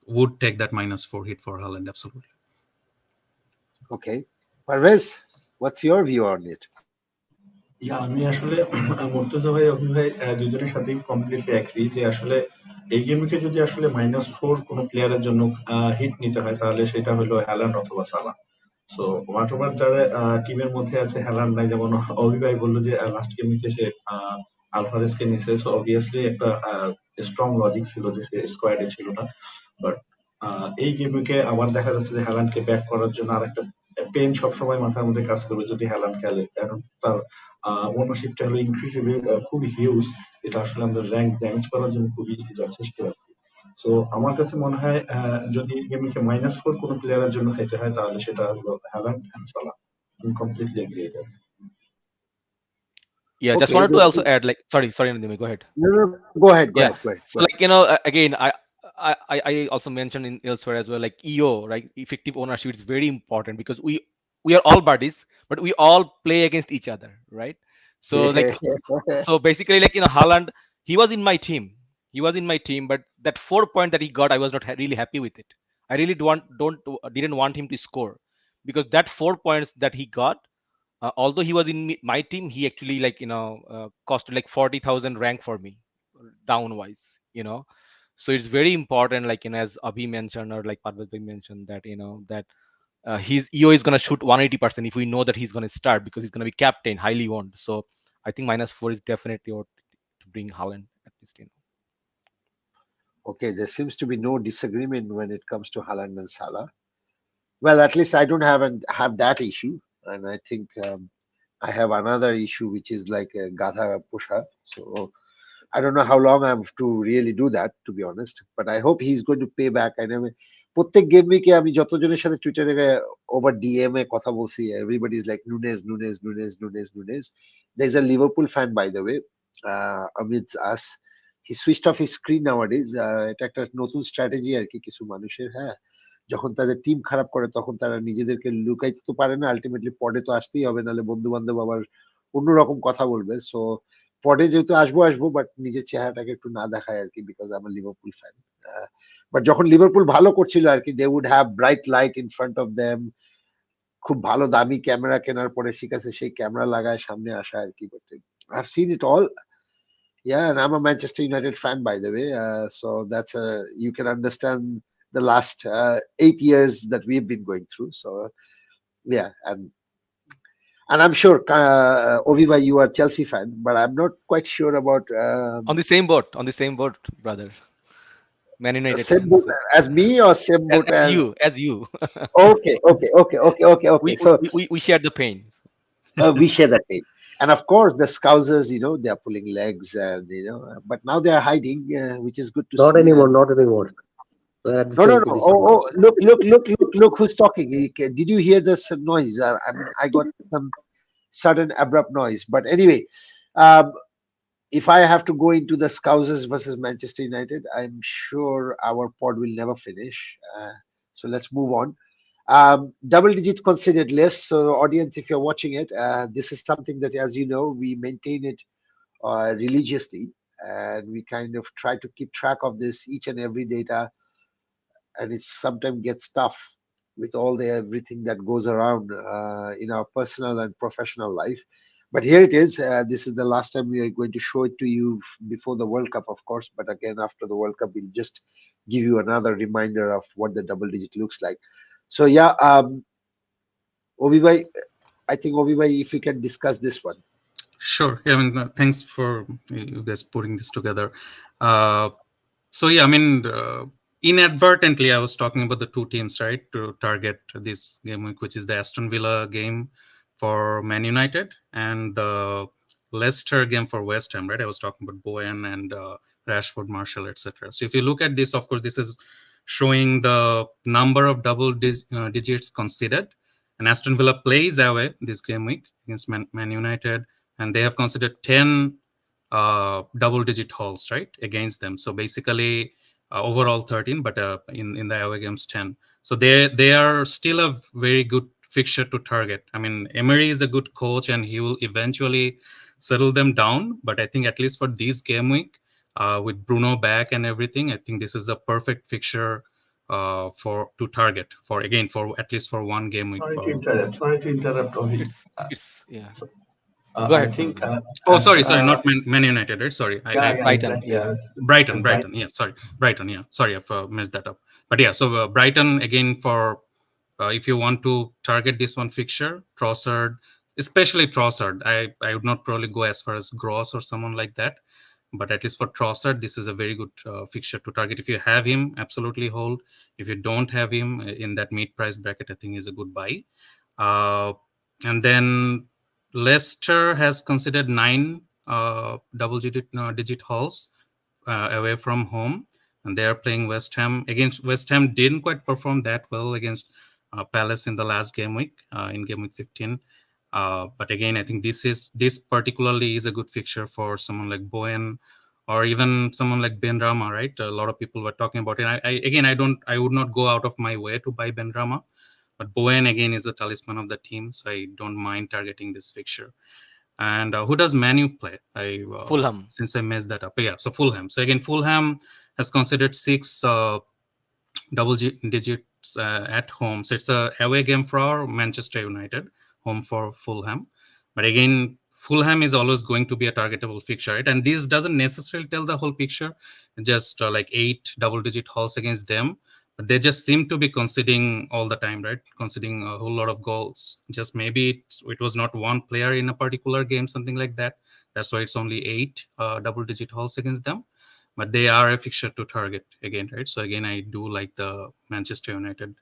would take that -4 hit for Haaland, absolutely. Okay. Parvez, what's your view on it? আমি আসলে মুর্তজা ভাই, অভি ভাই দুজনের সাথেই completely agri যে আসলে এই গেমকে যদি আসলে -4 কোনো প্লেয়ারের জন্য হিট নিতে হয় তাহলে সেটা হলো হ্যালান্ড অথবা সালা। সো ওয়াটএভার যারা টিমের মধ্যে আছে হ্যালান্ড নাই, যেমন অভি ভাই বললো যে লাস্ট গেমে সে আলভারেজকে নিছে, সো অবভিয়াসলি একটা স্ট্রং লজিক ছিল যে সে স্কোয়াডে ছিল না। বাট এই গেমকে আবার দেখা যাচ্ছে যে হ্যালান্ডকে ব্যাক করার জন্য আরেকটা পেন সবসময় মাথার মধ্যে কাজ করবে যদি হ্যালান্ড খেলে, কারণ তার ওনারশিপটা হলো ইনক্রিজিবল, খুবই হিউজ, যেটা আসলে আমাদের র্যাঙ্ক ড্যামেজ করার জন্য খুবই যথেষ্ট আর কি। সো আমার কাছে মনে হয় যদি গেমকে -4 কোনো প্লেয়ারের জন্য খেতে হয় তাহলে সেটা হলো হ্যালান্ড এন্ড সালাহ। আমি কমপ্লিটলি এগ্রি এটা। Yeah, just Okay. wanted to also add, like, sorry, Nandini, go ahead. No, go ahead. Yeah. Go So ahead. like, again, I also mentioned in elsewhere as well, like EO, right? Effective ownership is very important because we are all buddies, but we all play against each other, right? So like, so basically, like, Haaland, he was in my team. He was in my team, but that 4 point that he got, I was not really happy with it. I really didn't want him to score, because that 4 points that he got, although he was in my team, he actually, like, costed like 40,000 rank for me, downwise. So it's very important, like, as Abhi mentioned, or like Parvez bhai mentioned, that that his EO is going to shoot 180% if we know that he's going to start, because he's going to be captain, highly owned. So I think -4 is definitely worth to bring Haaland at least. Okay, there seems to be no disagreement when it comes to Haaland and Salah. Well, at least I don't have that issue, and I think I have another issue which is like a Gatha pusher. So I don't know how long I have to really do that, to be honest. But I hope he's going to pay back. And I mean, প্রত্যেক game উইকে আমি যতজনের সাথে টুইটারে over DM এ কথা বলছি, everybody is like Nunez. There's a Liverpool fan, by the way, amidst us. He switched off his screen nowadays. এটা একটা নতুন স্ট্র্যাটেজি আর কি কিছু মানুষের, হ্যাঁ। যখন তাদের টিম খারাপ করে তখন তারা নিজেদেরকে লুকাইতে তো পারে না, আলটিমেটলি পডে তো আসতেই হবে, নাহলে বন্ধু বান্ধব আবার অন্যরকম কথা বলবে। সো পডে যেহেতু আসবো, বাট নিজের চেহারাটাকে একটু না দেখায় আর কি, বিকজ আমার লিভারপুল ফ্যান। বাট যখন লিভারপুল ভালো করছিল আর কি, they would have bright light in front of them, খুব ভালো দামি ক্যামেরা কেনার পরে শিখেছে সেই ক্যামেরা লাগায় সামনে আসা আর কি। But I have seen it all. Yeah, and I'm a Manchester United fan, by the way. So that's you can understand the last 8 years that we've been going through. So yeah, and I'm sure Oviva, you are Chelsea fan, but I'm not quite sure about On the same boat, brother. Man United same fans. boat as me or same boat As you. Okay. we, So we share the pain. we share that pain. And of course, the Scousers, they are pulling legs, and but now they are hiding, which is good to Not see. anymore. We're at the No, no, same no. position now. Look who's talking. Did you hear this noise? I mean, I got some sudden abrupt noise. But anyway, um, if I have to go into the Scousers versus Manchester United, I'm sure our pod will never finish. So let's move on. Double digit considered list. So, audience, if you're watching it, this is something that, as you know, we maintain it religiously, and we kind of try to keep track of this each and every data, and it sometimes gets tough with all the everything that goes around in our personal and professional life. But here it is. This is the last time we are going to show it to you before the World Cup, of course. But again, after the World Cup, we'll just give you another reminder of what the double digit looks like. So yeah, Obibhai, I think Obibhai, if we can discuss this one. Sure. Yeah, I mean, thanks for you guys putting this together. Uh, so yeah, I mean, inadvertently, I was talking about the two teams, right, to target this game week, which is the Aston Villa game for Man United and the Leicester game for West Ham, right? I was talking about Bowen and Rashford, Marshall, etc. So if you look at this, of course, this is showing the number of double digits conceded. And Aston Villa plays away this game week against Man United, and they have considered 10 double digit hauls, right, against them. So basically, overall 13, but in the away games 10. So they are still a very good fixture to target. I mean, Emery is a good coach, and he will eventually settle them down. But I think at least for this game week, with Bruno back and everything, I think this is the perfect fixture for to target for at least for one game week. Sorry to interrupt, Ovi. It's yeah. So, Go I ahead, think Manoj. Oh, as sorry, not Man United, right? Sorry, yeah, yeah, Brighton, exactly. yeah. Brighton. Yeah, sorry, Brighton. Yeah, sorry, I've messed that up. But yeah, so Brighton again for if you want to target this one fixture, Trossard, especially Trossard. I would not probably go as far as Gross or someone like that, but at least for Trossard, this is a very good fixture to target. If you have him, absolutely hold. If you don't have him in that mid price bracket, I think is a good buy. Uh, and then Leicester has considered 9 double digit hauls away from home, and they are playing West Ham. Against West Ham, didn't quite perform that well against Palace in the last game week, in game week 15. But again, I think this particularly is a good fixture for someone like Bowen or even someone like Ben Rama, right? A lot of people were talking about it. I would not go out of my way to buy Ben Rama, but Bowen again is the talisman of the team, so I don't mind targeting this fixture. And who does Manu play? Fulham. Since I messed that up. Yeah, so Fulham. So again, Fulham has considered 6 double digits at home. So it's a away game for Manchester United, home for Fulham. But again, Fulham is always going to be a targetable fixture, right? And this doesn't necessarily tell the whole picture. Just like 8 double digit hauls against them, but they just seem to be conceding all the time, right? Conceding a whole lot of goals. Just maybe it was not one player in a particular game, something like that. That's why it's only 8 double digit hauls against them, but they are a fixture to target again, right? So again, I do like the Manchester United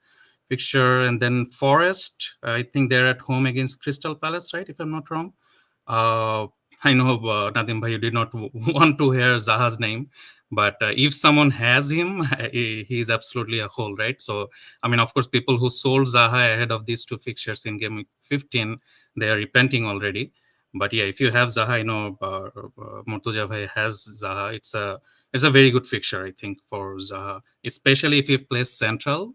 fixture. And then Forest, I think they're at home against Crystal Palace, right, if I'm not wrong. uh, I know Nadim bhai, you did not want to hear Zaha's name, but if someone has him, he's absolutely a hole, right? So I mean, of course, people who sold Zaha ahead of these two fixtures in game week 15, they are repenting already. But yeah, if you have Zaha, I know Murtuza bhai has Zaha. It's a very good fixture, I think, for Zaha, especially if he plays central.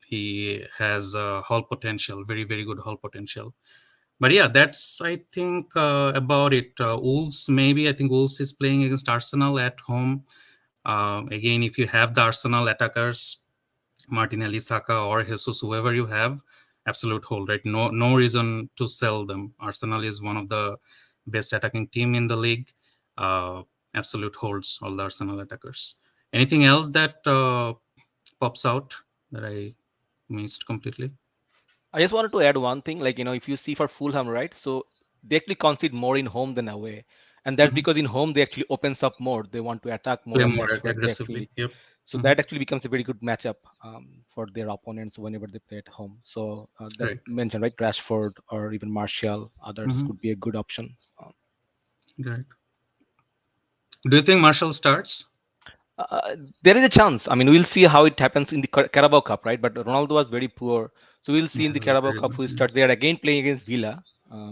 He has hall potential, very, very good hall potential. But yeah, that's I think about it. Wolves, maybe. I think Wolves is playing against Arsenal at home. Again, if you have the Arsenal attackers, Martinelli, Saka, or Jesus, whoever you have, absolute hold, right? No reason to sell them. Arsenal is one of the best attacking team in the league. Absolute holds all the Arsenal attackers. Anything else that pops out that I missed completely? I just wanted to add one thing, like, if you see for Fulham, right? So they actually concede more in home than away. And that's Mhm. because in home, they actually opens up more. They want to attack more, Play and more that's where they aggressively. actually, Yep. so Mhm. that actually becomes a very good matchup for their opponents whenever they play at home. So that Right. mentioned, right? Rashford or even Martial, others Mhm. could be a good option. Right. Do you think Marshall starts? There is a chance. I mean, we'll see how it happens in the Carabao Cup, right? But Ronaldo was very poor, so we'll see Yeah, in the it was Carabao very Cup good. who start. They are again playing against Villa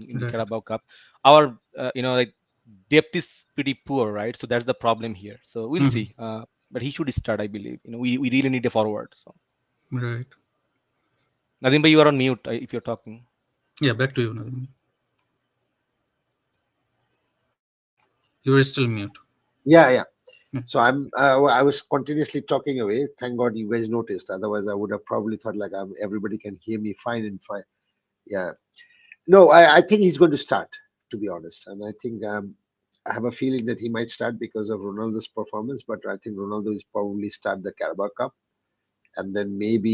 in the Right. Carabao Cup. Our like depth is pretty poor, right? So that's the problem here. So we'll Mhm. see. But he should start, I believe. We really need a forward. So Right. Nadim, you are on mute if you're talking. Yeah, back to you, Nadim. You are still mute. Yeah, yeah. Yeah. So I was continuously talking away. Thank God you guys noticed. Otherwise, I would have probably thought like everybody can hear me fine and fine. Yeah. No, I think he's going to start, to be honest. And I think I have a feeling that he might start because of Ronaldo's performance. But I think Ronaldo is probably start the Carabao Cup, and then maybe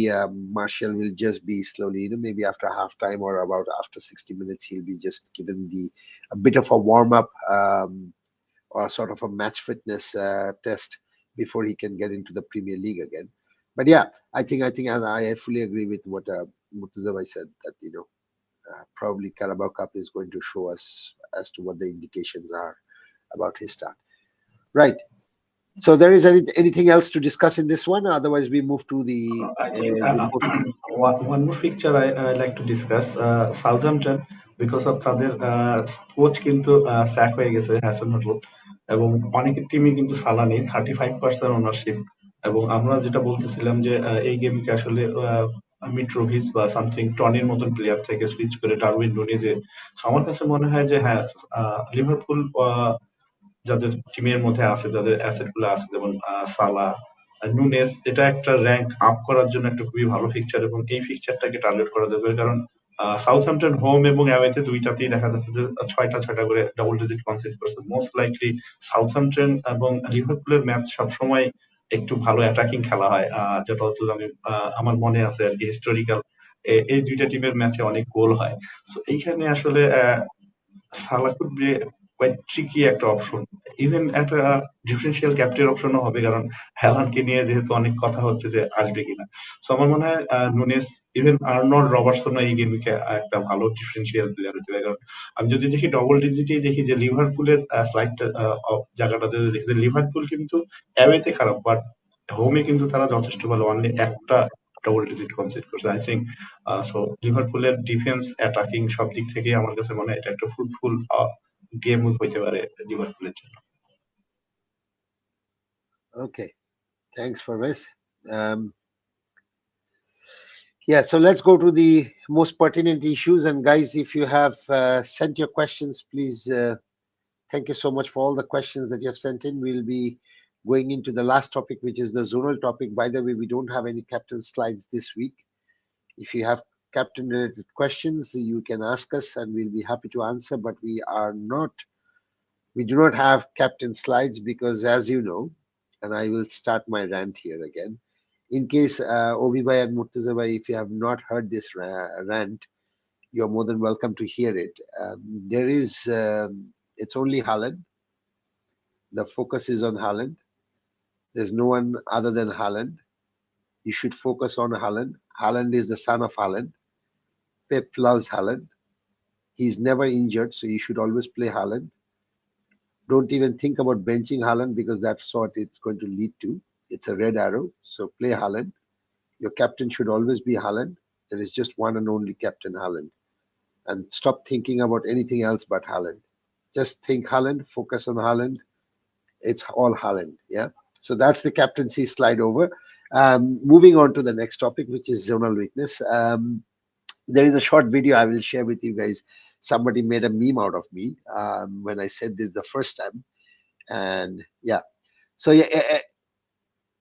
Martial will just be slowly, maybe after halftime or about after 60 minutes, he'll be just given the a bit of a warm up. Or sort of a match fitness test before he can get into the Premier League again. But yeah, I think as I fully agree with what Murtaza said, that probably Carabao Cup is going to show us as to what the indications are about his start. Right. So there is anything else to discuss in this one? Otherwise, we move to I think the most. one more picture I like to discuss. Southampton, because of তাদের coach কিন্তু sec হয়ে গেছে hasten hotel, এবং অনেকের টিমে কিন্তু সালা নেই, 35% ওনারশিপ। এবং আমরা যেটা বলতেছিলাম যে এই গেমকে আসলে মিট্রোভিচ বা সামথিং টনির মতন প্লেয়ার থেকে সুইচ করে ডারউইন নুনিজে, আমার কাছে মনে হয় যে হ্যাঁ, লিভারপুল যাদের টিমের মধ্যে আছে, যাদের অ্যাসেট গুলো আছে, যেমন সালা, নুনেস, এটা একটা র্যাঙ্ক আপ করার জন্য একটা খুবই ভালো ফিকচার, এবং এই ফিকচারটাকে টার্গেট করা যাবে। কারণ সাউথহ্যাম্পটন হোম এবং অ্যাওয়েতে দুইটাতেই দেখা যাচ্ছে যে ছয়টা করে ডাবল ডিজিট কনসিড করছে। মোস্ট লাইকলি সাউথহ্যাম্পটন এবং লিভারপুলের ম্যাচ সবসময় একটু ভালো অ্যাটাকিং খেলা হয়, যেটা হচ্ছে আমি আমার মনে আছে আর কি, হিস্টোরিক্যাল এই দুইটা টিমের ম্যাচে অনেক গোল হয়। সো এইখানে আসলে সালা কুড বি কোয়াইট ট্রিকি একটা অপশন, ইভেন একটা ডিফারেন্সিয়াল ক্যাপ্টেন অপশনও হবে, কারণ হ্যালান্ডকে নিয়ে যেহেতু অনেক কথা হচ্ছে যে আসবে কিনা। সো আমার মনে হয় নুনেস, ইভেন আর্নল্ড রবার্টসনও এই গেমকে একটা ভালো ডিফারেন্সিয়াল প্লেয়ার হতে পারে। কারণ আমি যদি দেখি ডবল ডিজিটেই দেখি যে লিভারপুলের স্লাইডটা জায়গাটাতে দেখি যে লিভারপুল কিন্তু অ্যাওয়েতে খারাপ, বাট হোমে কিন্তু তারা যথেষ্ট ভালো, অনলি একটা ডবল ডিজিট কনসিড করছে। আই থিঙ্ক সো লিভারপুলের ডিফেন্স অ্যাটাকিং সব দিক থেকে আমার কাছে মনে হয় এটা একটা ফ্রুটফুল গেম হইতে পারে লিভারপুলের জন্য। Okay. Thanks for this. Um, Yeah, so let's go to the most pertinent issues. And guys, if you have sent your questions, please, thank you so much for all the questions that you have sent in. We'll be going into the last topic, which is the zonal topic. By the way, we don't have any captain slides this week. If you have captain related questions, you can ask us and we'll be happy to answer, but we do not have captain slides because, as you know, and I will start my rant here again. In case Obi Bhai and Murtaza Bhai, if you have not heard this rant, you're more than welcome to hear it. It's only Haaland. The focus is on Haaland. There's no one other than Haaland. You should focus on Haaland. Haaland is the son of Haaland. Pep loves Haaland. He's never injured, so you should always play Haaland. Don't even think about benching Haaland because that's what it's going to lead to. It's a red arrow. So play Haaland. Your captain should always be Haaland. There is just one and only captain, Haaland. And stop thinking about anything else but Haaland. Just think Haaland, focus on Haaland. It's all Haaland. Yeah. So that's the captaincy slide over. Moving on to the next topic, which is zonal weakness. There is a short video I will share with you guys. Somebody made a meme out of me when I said this the first time. And yeah. So yeah,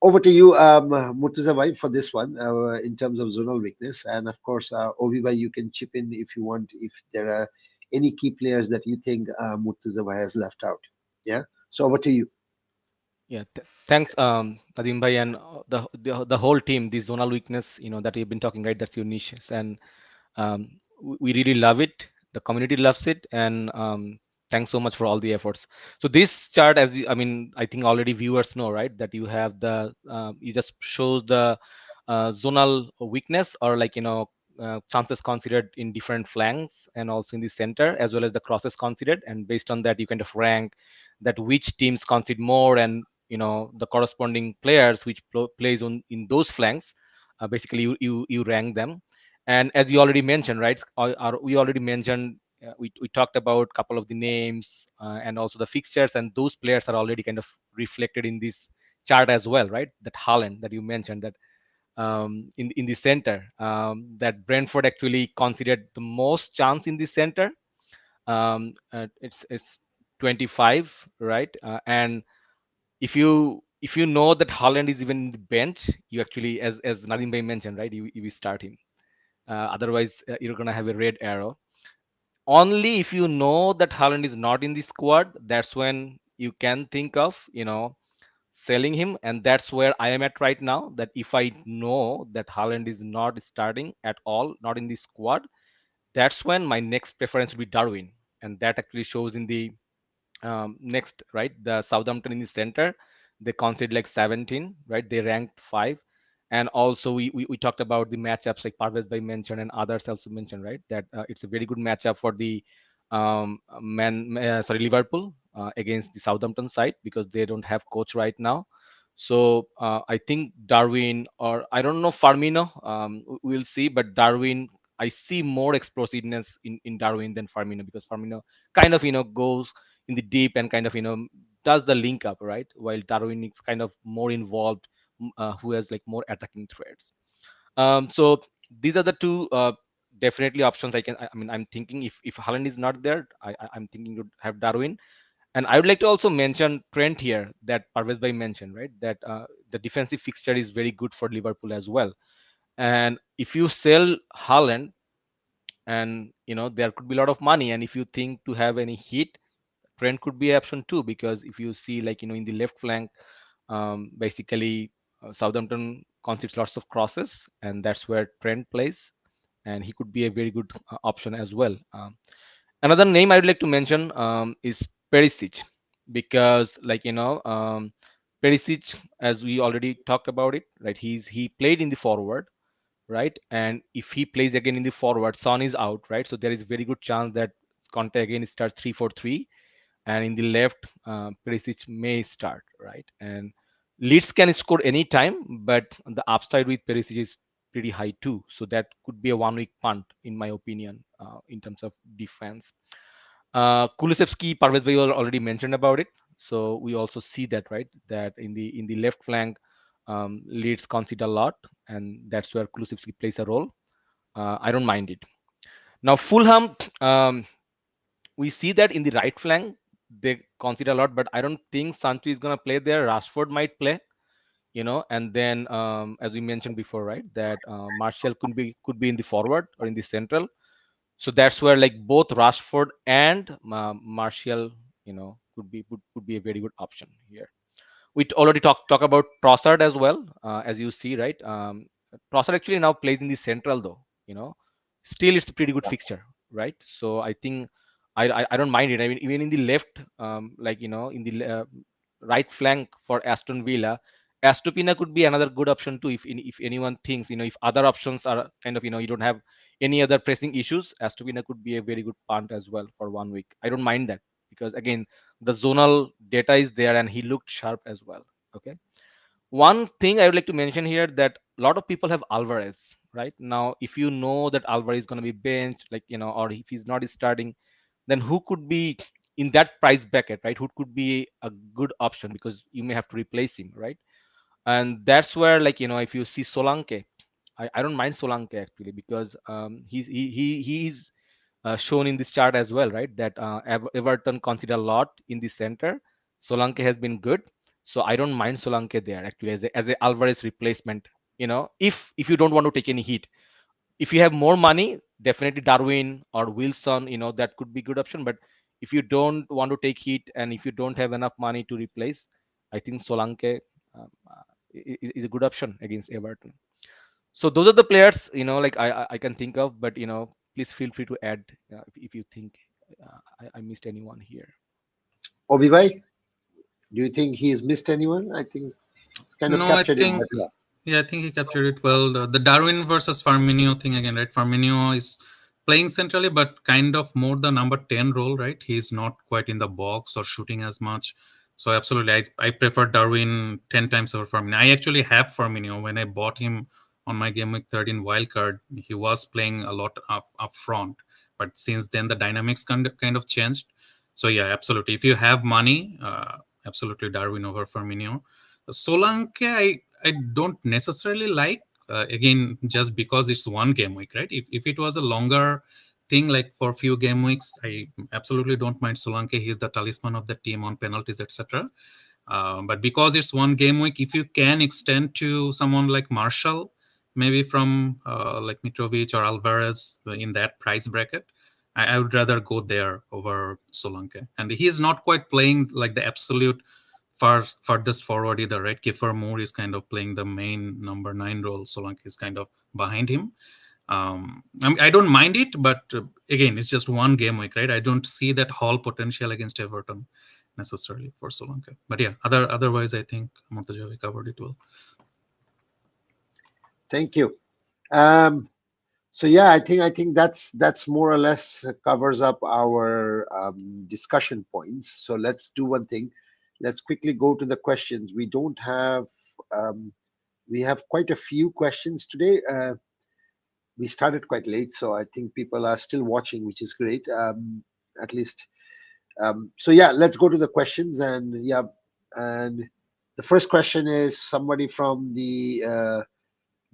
over to you, Murtaza Bhai, for this one in terms of zonal weakness. And of course, Ovi Bhai, you can chip in if you want, if there are any key players that you think Murtaza Bhai has left out. Yeah. So over to you. Yeah, thanks, Nadim bhai, and the whole team. This zonal weakness, that you've been talking, right? That's your niches, and we really love it. The community loves it, and thanks so much for all the efforts. So this chart, I think already viewers know, right, that you have you just shows the zonal weakness, or like chances considered in different flanks and also in the center, as well as the crosses considered, and based on that you kind of rank that which teams concede more and the corresponding players which plays on in those flanks. Basically, you rank them, and as you already mentioned, right? We already mentioned. We talked about a couple of the names and also the fixtures, and those players are already kind of reflected in this chart as well, right? That Haaland that you mentioned, that in the center, that Brentford actually considered the most chance in the center. It's 25, right? And if you know that Haaland is even in the bench, you actually, as Nadim Bhai mentioned, right? You start him. Otherwise, you're gonna have a red arrow. Only if you know that Haaland is not in the squad, that's when you can think of selling him, and that's where I am at right now. That if I know that Haaland is not starting at all, not in the squad, that's when my next preference will be Darwin, and that actually shows in the next, right? The Southampton in the center, they conceded like 17, right? They ranked 5. And also we talked about the matchups like Parvez Bhai mentioned and others also mentioned, right? That it's a very good matchup for the Liverpool against the Southampton side, because they don't have coach right now. So I think Darwin, or I don't know, Firmino, we'll see, but Darwin, I see more explosiveness in Darwin than Firmino, because Firmino kind of goes in the deep and kind of does the link up, right? While Darwin is kind of more involved, who has like more attacking threats. So these are the two definitely options I mean, I'm thinking if Haaland is not there, I'm thinking to have Darwin. And I would like to also mention Trent here, that Parvez Bhai mentioned, right? That the defensive fixture is very good for Liverpool as well. And if you sell Haaland, and there could be a lot of money, and if you think to have any hit, Trent could be option too, because if you see like in the left flank, basically Southampton concedes lots of crosses, and that's where Trent plays, and he could be a very good option as well. Another name I would like to mention is Perisic, because Perisic, as we already talked about it, right? He played in the forward, right? And if he plays again in the forward, Son is out, right? So there is very good chance that Conte again starts 3-4-3, and in the left, Perisic may start, right? And Leeds can score anytime, but the upside with Perisic is pretty high too. So that could be a 1 week punt, in my opinion, in terms of defense. Kulusevski, Parvez Bhai already mentioned about it. So we also see that, right? That in the left flank, Leeds concede a lot, and that's where Kulusevski plays a role. I don't mind it. Now Fulham, we see that in the right flank they concede a lot, but I don't think Sancho is gonna play there. Rashford might play, and then as we mentioned before, right? That Martial could be in the forward or in the central. So that's where like both Rashford and Martial, could be a very good option here. We already talk about Trossard as well, as you see, right? Trossard actually now plays in the central though, still it's a pretty good fixture, right? So I think I don't mind it. I mean, even in the left, in the right flank for Aston Villa, Astupina could be another good option too. If anyone thinks, if other options are kind of, you don't have any other pressing issues, Astupina could be a very good punt as well for 1 week. I don't mind that, because again, the zonal data is there and he looked sharp as well. Okay. One thing I would like to mention here, that a lot of people have Alvarez right now. If you know that Alvarez is going to be benched, or if he's not starting, then who could be in that price bracket, right? Who could be a good option, because you may have to replace him, right? And that's where, if you see Solanke, I don't mind Solanke actually, because he's shown in this chart as well, right? That Everton consider a lot in the center. Solanke has been good, so I don't mind Solanke there actually as a Alvarez replacement. If you don't want to take any heat, if you have more money, definitely Darwin or Wilson, that could be good option. But if you don't want to take heat and if you don't have enough money to replace, I think Solanke is a good option against Everton. So those are the players, like I can think of, but please feel free to add if you think I missed anyone here. Obi Bhai, do you think he's missed anyone? I think it's kind of No, captured in that. I think he captured it well. The Darwin versus Firmino thing again, right? Firmino is playing centrally, but kind of more the number 10 role, right? He's not quite in the box or shooting as much. So absolutely, I prefer Darwin 10 times over Firmino. I actually have Firmino. When I bought him on my Game Week 13 wildcard, he was playing a lot up front. But since then, the dynamics kind of changed. So yeah, absolutely. If you have money, absolutely Darwin over Firmino. Solanke, I don't necessarily like. Again, just because it's one game week, right? If it was a longer thing, like for a few game weeks, I absolutely don't mind Solanke. He's the talisman of the team on penalties, etc. But because it's one game week, if you can extend to someone like Marshall, maybe from like Mitrovic or Alvarez in that price bracket, I would rather go there over Solanke. And he is not quite playing like the absolute farthest forward either, right? Kiefer Moore is kind of playing the main number 9 role. Solanke is kind of behind him. I don't mind it, but again, it's just one game week, right? I don't see that whole potential against Everton necessarily for Solanke. But yeah, otherwise, I think Montajawi covered it well. Thank you. So yeah, I think that's more or less covers up our discussion points. So let's do one thing. Let's quickly go to the questions. We don't have we have quite a few questions today. We started quite late, so I think people are still watching, which is great. At least. So yeah, let's go to the questions, and yeah, and the first question is somebody from the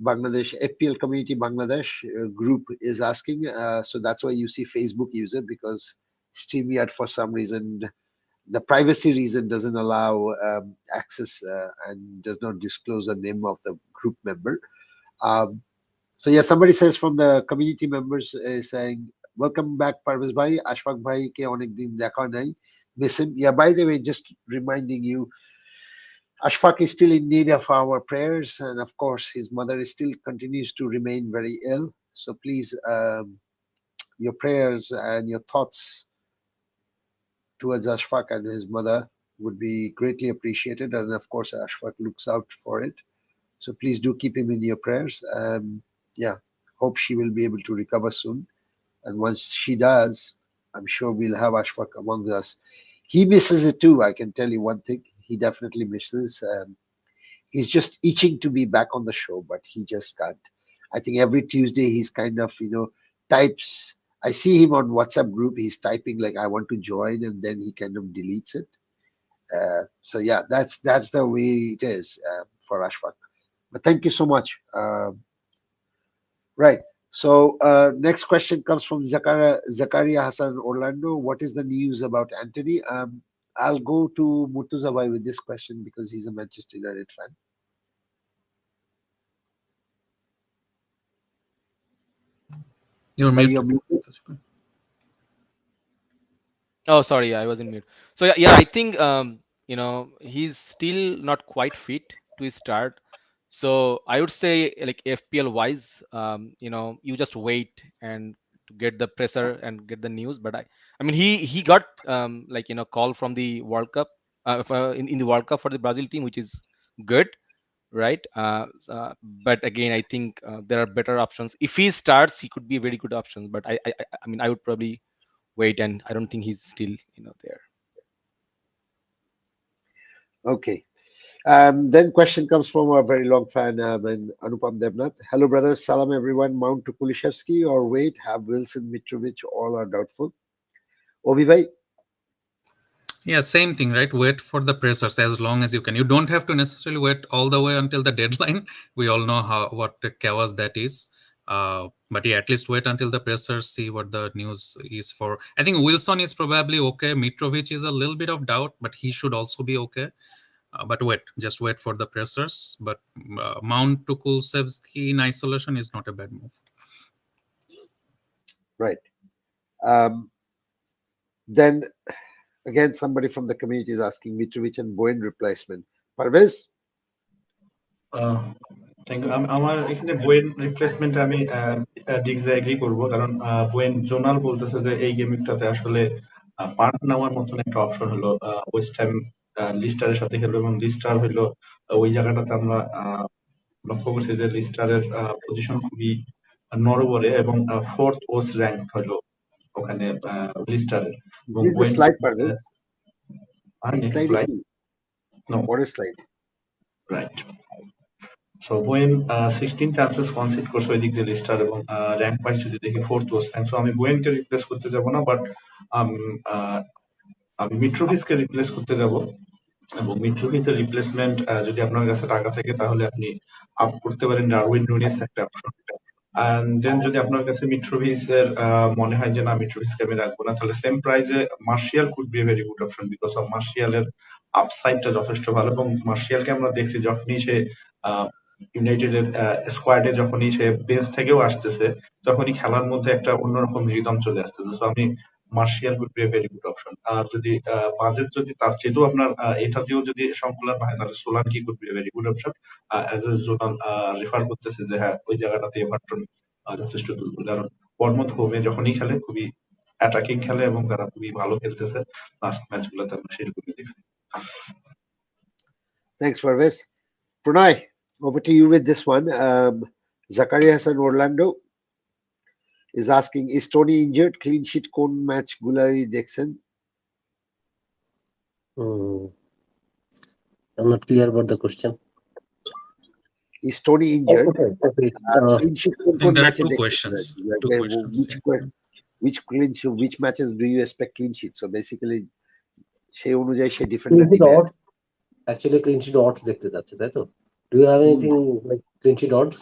Bangladesh FPL community Bangladesh group is asking. So that's why you see Facebook user, because StreamYard for some reason, the privacy reason, doesn't allow access and does not disclose the name of the group member. So yeah, somebody says from the community members saying, welcome back Parvez bhai, Ashfaq bhai ke onek din dekha nahi, miss him. Yeah, by the way, just reminding you, Ashfaq is still in need of our prayers, and of course, his mother is still continues to remain very ill. So please, your prayers and your thoughts towards Ashfaq and his mother would be greatly appreciated. And of course, Ashfaq looks out for it. So please do keep him in your prayers. Yeah, hope she will be able to recover soon. And once she does, I'm sure we'll have Ashfaq among us. He misses it too. I can tell you one thing. He definitely misses. He's just itching to be back on the show, but he just can't. I think every Tuesday he's kind of, types. I see him on WhatsApp group. He's typing like, I want to join, and then he kind of deletes it. So yeah, that's the way it is for Ashfaq. But thank you so much. Right. So next question comes from Zakaria Hassan Orlando. What is the news about Anthony? I'll go to Murtuza bhai with this question because he's a Manchester United fan. You're Bhai, muted. you're muted. Oh, sorry, I was in mute. So yeah, I think he's still not quite fit to start. So I would say, like FPL wise, you just wait and to get the pressure and get the news. But I mean, he got call from the World Cup, in the World Cup for the Brazil team, which is good, right? But again, I think there are better options. If he starts, he could be a very good option. But I mean, I would probably wait, and I don't think he's still there. Okay. Then question comes from a very long fan, and Anupam Devnath. Hello, brothers. Salam, everyone. Mount to Kulishevsky or wait? Have Wilson, Mitrovic, all are doubtful. Obi bhai? Yeah, same thing, right? Wait for the pressers as long as you can. You don't have to necessarily wait all the way until the deadline. We all know what the chaos that is. But yeah, at least wait until the pressers, see what the news is for. I think Wilson is probably okay. Mitrovic is a little bit of doubt, but he should also be okay. But just wait for the pressers. But Mount to Kulusevski in isolation is not a bad move. Right. Then again, somebody from the community is asking Mitrovic and Bowen replacement. Parvez? Thank you. আমার এখানে বইয়ের replacement আমি ডিক্সে agri করবো, কারণ বইয়ের zonal বলতেছে যে এই গেমিংটাতে আসলে পার্ট নেওয়ার মতন একটা অপশন হলো ওয়েস্ট হ্যাম লিস্টারের সাথে খেলবে, এবং লিস্টার হইলো ওই জায়গাটাতে আমরা লক্ষ্য করছি যে লিস্টারের পজিশন খুবই নরবরে, এবং 4th ওস র্যাঙ্ক হলো ওখানে লিস্টারের। এবং This is the slide, Parvez. Next slide. No. What is slide? Right. So Bowen 16 chances concede করছে ওই দিক দিয়ে লিস্টার এবং র্যাঙ্ক ওয়াইজ যদি দেখি 4th ওয়াজ র্যাঙ্ক। সো আমি বোয়েনকে রিপ্লেস করতে যাব না, বাট আমি মিট্রোভিচকে রিপ্লেস করতে যাব। এবং মিট্রোভিচের রিপ্লেসমেন্ট যদি আপনার কাছে টাকা থাকে তাহলে আপনি আপ করতে পারেন ডারউইন নুনেস একটা অপশন। এন্ড দেন যদি আপনার কাছে মিট্রোভিচের মনে হয় যে না মিট্রোভিচকে আমি রাখবো না, তাহলে সেম প্রাইসে Martial could be a very good option, because of মার্শিয়ালের আপসাইডটা যথেষ্ট ভালো। এবং মার্শিয়ালকে আমরা দেখছি যখনই সে ইউনাইটেডের স্কোয়াডে যখনই সে বেঞ্চ থেকেও আসতেছে তখনই খেলার মধ্যে একটা অন্যরকম রিদম চলে আসতেছে। সো আমি Martial could be a very good option. আর যদি বাজেট যদি তার চেয়েও আপনার এটা দিয়েও যদি সংকুলন হয় তাহলে Solanke could be a very good option. As a zonal refer করতেছে যে হ্যাঁ ওই জায়গাটাতে এভারটন যথেষ্ট দুর্বল, কারণ বর্মথ হোমে যখনই খেলে খুবই অ্যাটাকিং খেলে এবং তারা খুবই ভালো খেলতেছে লাস্ট ম্যাচ গুলোতে আমরা সেরকমই দেখছি। Thanks, Parvez. Pranay, over to you with this one. Zakaria Hassan Orlando is asking, is Tony injured? Clean sheet কোন ম্যাচ গুলাই দেখছেন? I'm not clear about the question. Is Tony injured? Okay. Clean sheet I think there are matches two দেখছেন? questions. Like, Two questions. which clean sheet, which matches do you expect clean sheet? So basically, সেই অনুযায়ী সে different Clean sheet odds, actually clean sheet odds দেখতে যাচ্ছে, তাই তো? Do you have anything like clean sheet odds?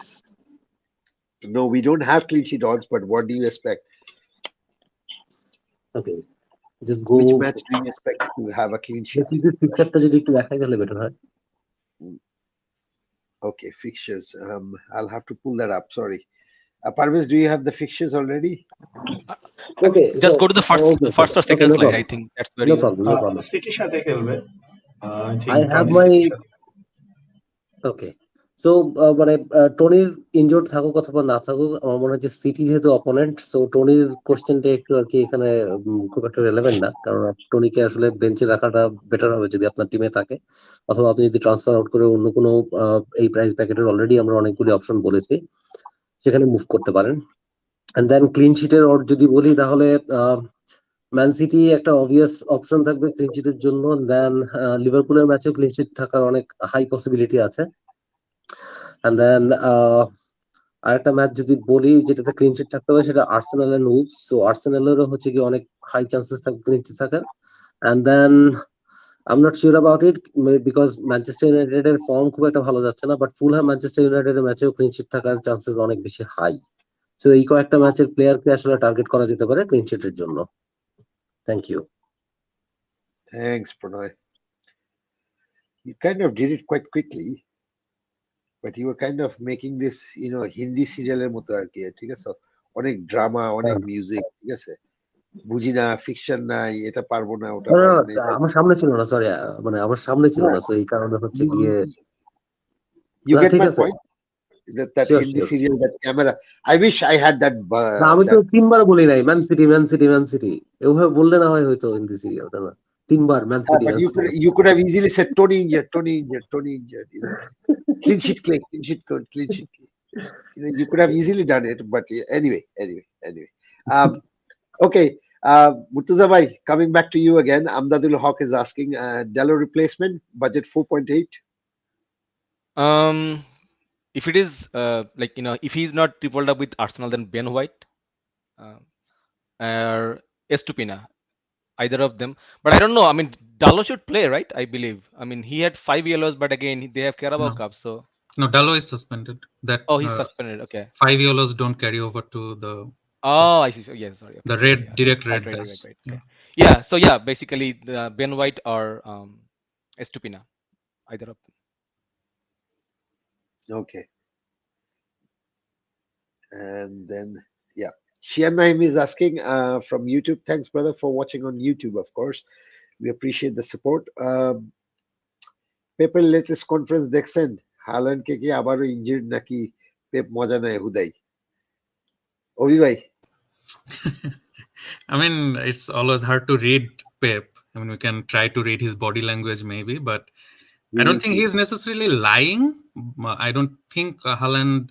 No, we don't have clean sheet odds, but what do you expect? Okay, just go. Which match do you expect to have a clean sheet? ফিক্সারটা যদি একটু দেখাই তাহলে better হয়। Okay, fixtures. I'll have to pull that up. Sorry. Parvez, do you have the fixtures already? Okay, Just so- go to the first okay, first or okay, second no slide. problem. I think that's very No problem, no problem. সিটির সাথে খেলবে। I have Okay, so মানে টনির injured থাকুক অথবা না থাকুক, আমার মনে হয় যে সিটি যেহেতু অপোনেন্ট, সো টনির কোশ্চেনটা একটু আর কি এখানে খুব একটা রেলেভেন্ট না, কারণ টনিকে আসলে বেঞ্চে রাখাটা বেটার হবে যদি আপনার টিমে থাকে, অথবা আপনি যদি ট্রান্সফার আউট করে অন্য কোনো এই প্রাইস প্যাকেটের অলরেডি আমরা অনেকগুলি অপশন বলেছি সেখানে মুভ করতে পারেন। এন্ড দেন ক্লিন শিটের ওর যদি বলি তাহলে ম্যান সিটি একটা অবভিয়াস অপশন থাকবে ক্লিন শিটের জন্য। দেন লিভারপুলের ম্যাচেও ক্লিন শিট থাকার অনেক হাই পসিবিলিটি আছে। এন্ড দেন আরেকটা ম্যাচ যদি বলি যেটাতে ক্লিন শিট থাকতে হবে সেটা আর্সেনাল এন্ড উলভস। সো আর্সেনালেরও হচ্ছে কি অনেক হাই চান্সেস থাকবে ক্লিন শিট থাকার। And then I am not sure about it because Manchester ইউনাইটেডের ফর্ম খুব একটা ভালো যাচ্ছে না, বাট ফুলহ্যাম ম্যানচেস্টার ইউনাইটেডের ম্যাচেও ক্লিন শিট থাকার চান্সেস অনেক বেশি হাই। সো এই কয়েকটা ম্যাচের প্লেয়ারকে আসলে টার্গেট করা যেতে পারে ক্লিন শিটের জন্য। Thank you. Thanks, Pranay. You kind of did it quite quickly, but you were kind of making this, Hindi সিরিয়ালের মতো আর কি, ঠিক আছে? অনেক ড্রামা, অনেক মিউজিক, ঠিক আছে? বুঝি না, ফিকশন নাই, এটা পারবো না, ওটা পারবো না। আমার সামনে ছিল না, সরি, মানে আমার সামনে ছিল না, সো এই কারণে হচ্ছে গিয়ে You get ঠিক my আছে। point? That Sure, Hindi sure. serial, that camera. I wish I had that. না, আমি তো that- তিনবার বলি নাই man city man city man city, এভাবে বললে না হয় হয়তো হিন্দি সিরিয়ালটা না, তিনবার man city but man city. you could have easily said Tony injured, Tony injured, Tony injured. Clean sheet clay, clean sheet code, clean sheet clay. You could have easily done it, but anyway. Okay, Murtaza bhai, coming back to you again. Amdadul Haq is asking, Dello replacement budget 4.8. If it is like if he's not tripled up with Arsenal, then Ben White or Estupina, either of them. But I don't know. I mean, Dalot should play, right? I believe. I mean, he had 5 yellows, but again, they have Carabao No. Cup, so. No, Dalot is suspended. That He's suspended. Okay. 5 yellows don't carry over to the I see. So, yes, sorry. Okay, the red sorry, direct red right, does. right. Yeah. Yeah. So yeah, basically, Ben White or Estupina, either of them. Okay. And then, yeah. Shian Naim is asking from YouTube. Thanks, brother, for watching on YouTube, of course. We appreciate the support. Pepper latest conference দেখছেন? Haaland কে কি আবারও injured নাকি Pep মজা নেয় হুদাই? অভি ভাই? I mean, it's always hard to read Pep. I mean, we can try to read his body language maybe, but I don't think he's necessarily lying. I don't think Haaland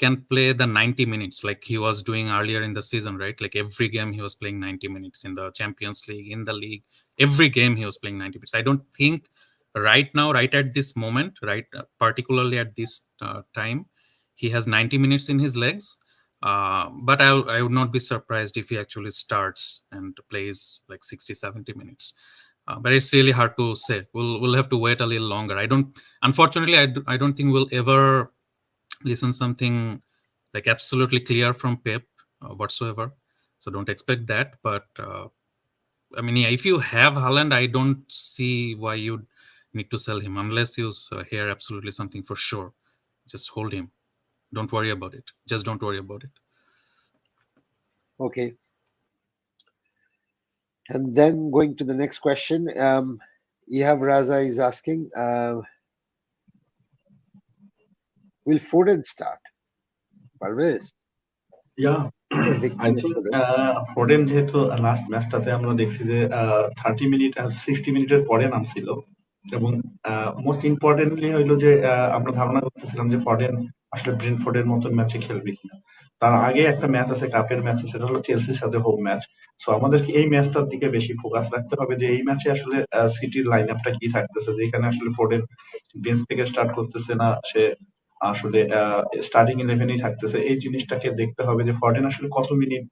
can play the 90 minutes like he was doing earlier in the season, right? Like every game he was playing 90 minutes in the Champions League, in the league. Every game he was playing 90 minutes. I don't think right now, right at this moment, right, particularly at this time, he has 90 minutes in his legs. But I would not be surprised if he actually starts and plays like 60, 70 minutes. But it's really hard to say. We'll have to wait a little longer. Unfortunately, I don't think we'll ever listen something like absolutely clear from Pep whatsoever. So don't expect that. But I mean, yeah, if you have Haaland, I don't see why you need to sell him unless you hear absolutely something for sure. Just hold him. Don't worry about it. Just don't worry about it. Okay. And then going to the next question, Ihab Raza is asking, will Foden start? Parvez? Yeah, I Victor think Foden. Foden যেহেতু last ম্যাচটাতে আমরা দেখছি যে 30 minute 60 মিনিটের পরে নামছিল, এবং most importantly হইলো যে আমরা ধারণা করতেছিলাম যে ফোডেন আসলে ব্রেন্টফোর্ডের মতন ম্যাচে খেলবে কিনা। তার আগে একটা ম্যাচ আছে, কাপের ম্যাচ, সেটা হলো চেলসির সাথে হোম ম্যাচ। সো আমাদেরকে এই ম্যাচটার দিকে বেশি ফোকাস রাখতে হবে যে এই ম্যাচে আসলে সিটির লাইন আপটা কি থাকতেছে, যেখানে আসলে ফোডেন বেঞ্চ থেকে স্টার্ট করতেছে না, সে আসলে স্টার্টিং ইলেভেনেই থাকতেছে। এই জিনিসটাকে দেখতে হবে যে ফর্ডেন আসলে কত মিনিট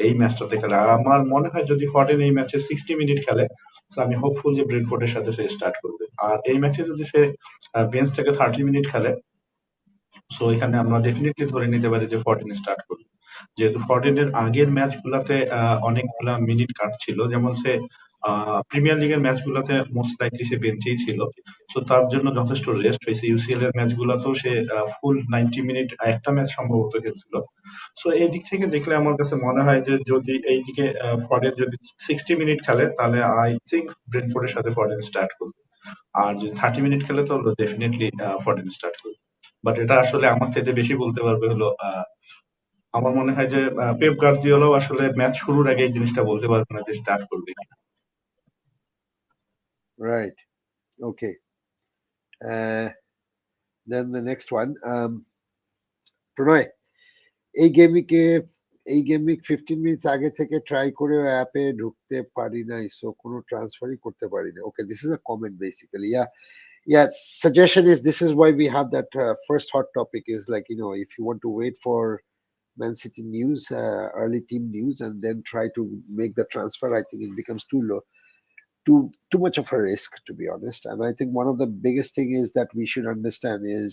এই ম্যাচটাতে খেলে। আর আমার মনে হয় যদি ফর্ডেন এই ম্যাচে 60 মিনিট খেলে, তো আমি হোপফুল যে ব্রেন্টফোর্ডের সাথে সে স্টার্ট করবে। আর এই ম্যাচে যদি সে বেঞ্চ থেকে 30 মিনিট খেলে, সো এখানে আমরা ডেফিনেটলি ধরে নিতে পারি যে ফর্টিন স্টার্ট করবে। যেহেতু ফর্টিনের আগের ম্যাচ গুলাতে অনেকগুলা মিনিট কাটছিল, যেমন সে প্রিমিয়ার লিগের ম্যাচ গুলাতে মোস্ট লাইকলি সে বেঞ্চেই ছিল, সো তার জন্য যথেষ্ট রেস্ট হয়েছে। ইউসিএল এর ম্যাচ গুলাতেও সে ফুল 90 মিনিট একটা ম্যাচ সম্ভবত খেলছিল। সো এই দিক থেকে দেখলে আমার কাছে মনে হয় যে যদি এইদিকে ফর্ডেন যদি 60 মিনিট খেলে, তাহলে আই থিঙ্ক ব্রেন্টফোর্ডের সাথে ফর্ডেন স্টার্ট করবে। আর যদি 30 মিনিট খেলে, তো ডেফিনেটলি ফর্ডেন স্টার্ট করবে। বাট এটা আসলে আমার চাইতে বেশি বলতে পারবে হলো আমার মনে হয় যে পেপ গার্দিওলাও আসলে ম্যাচ শুরুর আগে এই জিনিসটা বলতে পারবে না যে স্টার্ট করবে কিনা। Right. Okay. Then the next one, Pranay, এই গেমিকে 15 মিনিটস আগে থেকে ট্রাই করে অ্যাপে ঢুকতে পারি নাই, সো কোনো ট্রান্সফারই করতে পারি না। Okay, this is a comment basically. Yeah, suggestion is, this is why we have that first hot topic is like, if you want to wait for Man City news, early team news, and then try to make the transfer, I think it becomes too low, too much of a risk, to be honest. And I think one of the biggest thing is that we should understand is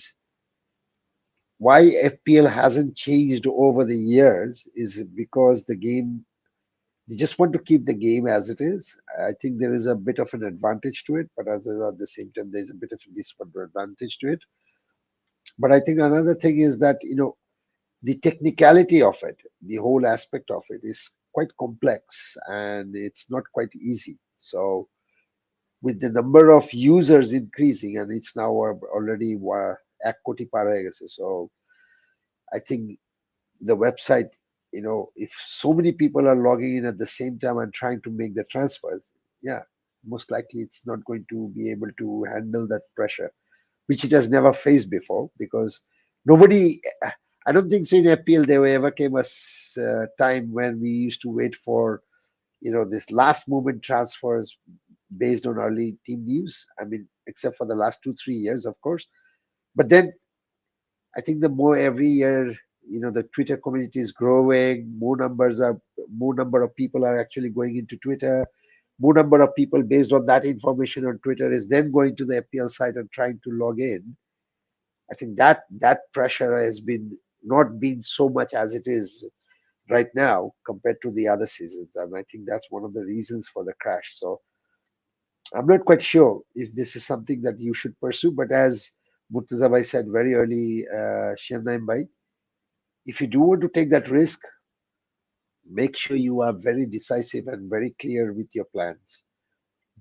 why FPL hasn't changed over the years is because the game, they just want to keep the game as it is. I think there is a bit of an advantage to it, but at the same time, there's a bit of a disadvantage to it. But I think another thing is that, the technicality of it, the whole aspect of it is quite complex and it's not quite easy. So with the number of users increasing, and it's now already 1 কোটি পার হয়ে গেছে. So I think the website, if so many people are logging in at the same time and trying to make the transfers, yeah, most likely it's not going to be able to handle that pressure, which it has never faced before, because nobody, I don't think so in FPL there ever came a time when we used to wait for, this last moment transfers based on early team news. I mean, except for the last 2-3 years, of course. But then I think the more every year, the Twitter community is growing. More number of people are actually going into Twitter. More number of people based on that information on Twitter is then going to the FPL site and trying to log in. I think that pressure has been not been so much as it is right now compared to the other seasons, and I think that's one of the reasons for the crash. So I'm not quite sure if this is something that you should pursue, but as Murtaza Bhai said very early, Shianaim Bhai, if you do want to take that risk, make sure you are very decisive and very clear with your plans.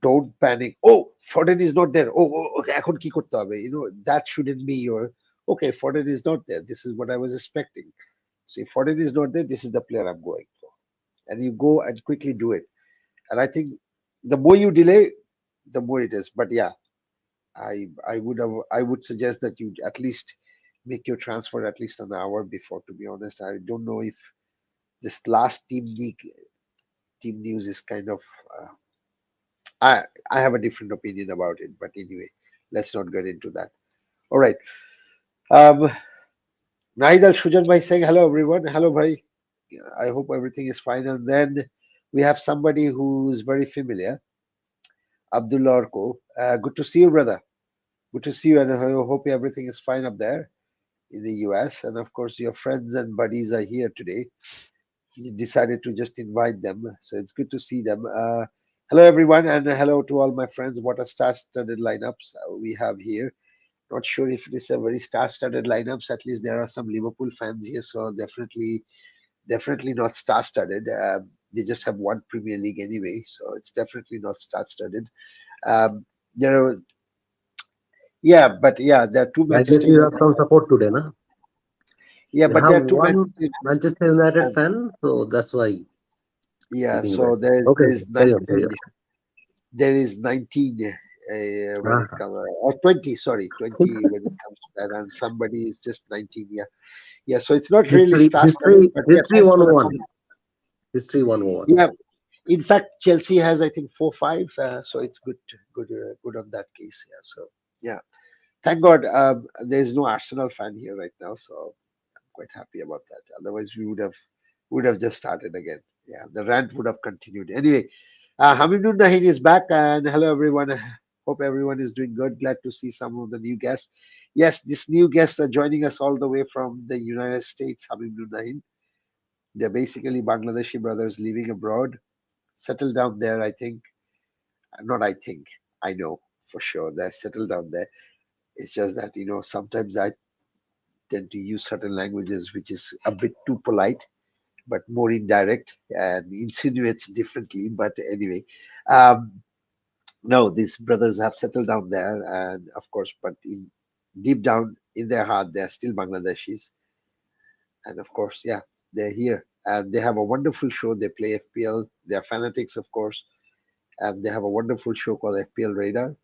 Don't panic. Oh, Foden is not there. Okay, এখন কি করতে হবে? That shouldn't be your, okay, Foden is not there. This is what I was expecting. So if Foden is not there, this is the player I'm going for. And you go and quickly do it. And I think the more you delay, the more it is. But yeah, I would suggest that you at least make your transfer at least an hour before, to be honest. I don't know if this last team news is kind of I have a different opinion about it, but anyway, let's not get into that. All right. Um, Nahid Al Shujan Bhai saying hello everyone. Hello Bhai. I hope everything is fine. And then we have somebody who's very familiar, Abdullah Orko. Good to see you, brother. Good to see you, and I hope everything is fine up there in the US. And of course, your friends and buddies are here today. You decided to just invite them, so it's good to see them. Hello, everyone, and hello to all my friends. What a star-studded lineups we have here. Not sure if it is a very star-studded lineups. At least there are some Liverpool fans here, so definitely not star-studded. They just have one Premier League anyway, so it's definitely not star-studded. Um, there are, yeah, but yeah, there are two I guess Manchester you have United. some support today, na? Yeah, You but have there are two one Manchester United Manchester United fans. fan, so that's why Yeah, speaking so about. there's Okay, there's carry on, carry 19 on. there is 19 when it Ah, comes, or 20, sorry, 20 when it comes to that, and somebody is just 19. Yeah, yeah. So it's not really history, star-studded, history, but yeah, history thanks for the 101. comment. History 101. Yeah, in fact, Chelsea has I think 4-5, so it's good on that case. Yeah, so yeah, thank God there's no Arsenal fan here right now, so I'm quite happy about that. Otherwise, we would have just started again. Yeah, the rant would have continued. Anyway, Hamidun Nahin is back, and hello everyone. Hope everyone is doing good. Glad to see some of the new guests. Yes, these new guests are joining us all the way from the United States. Hamidun Nahin. They're basically Bangladeshi brothers living abroad, settled down there. I think, not I think, I know for sure they're settled down there. It's just that sometimes I tend to use certain languages which is a bit too polite but more indirect and insinuates differently. But anyway, um, no, these brothers have settled down there, and of course, but deep down in their heart, they're still Bangladeshis. And of course, yeah, they're here, and they have a wonderful show. They play FPL. They're fanatics, of course, and they have a wonderful show called FPL Radar,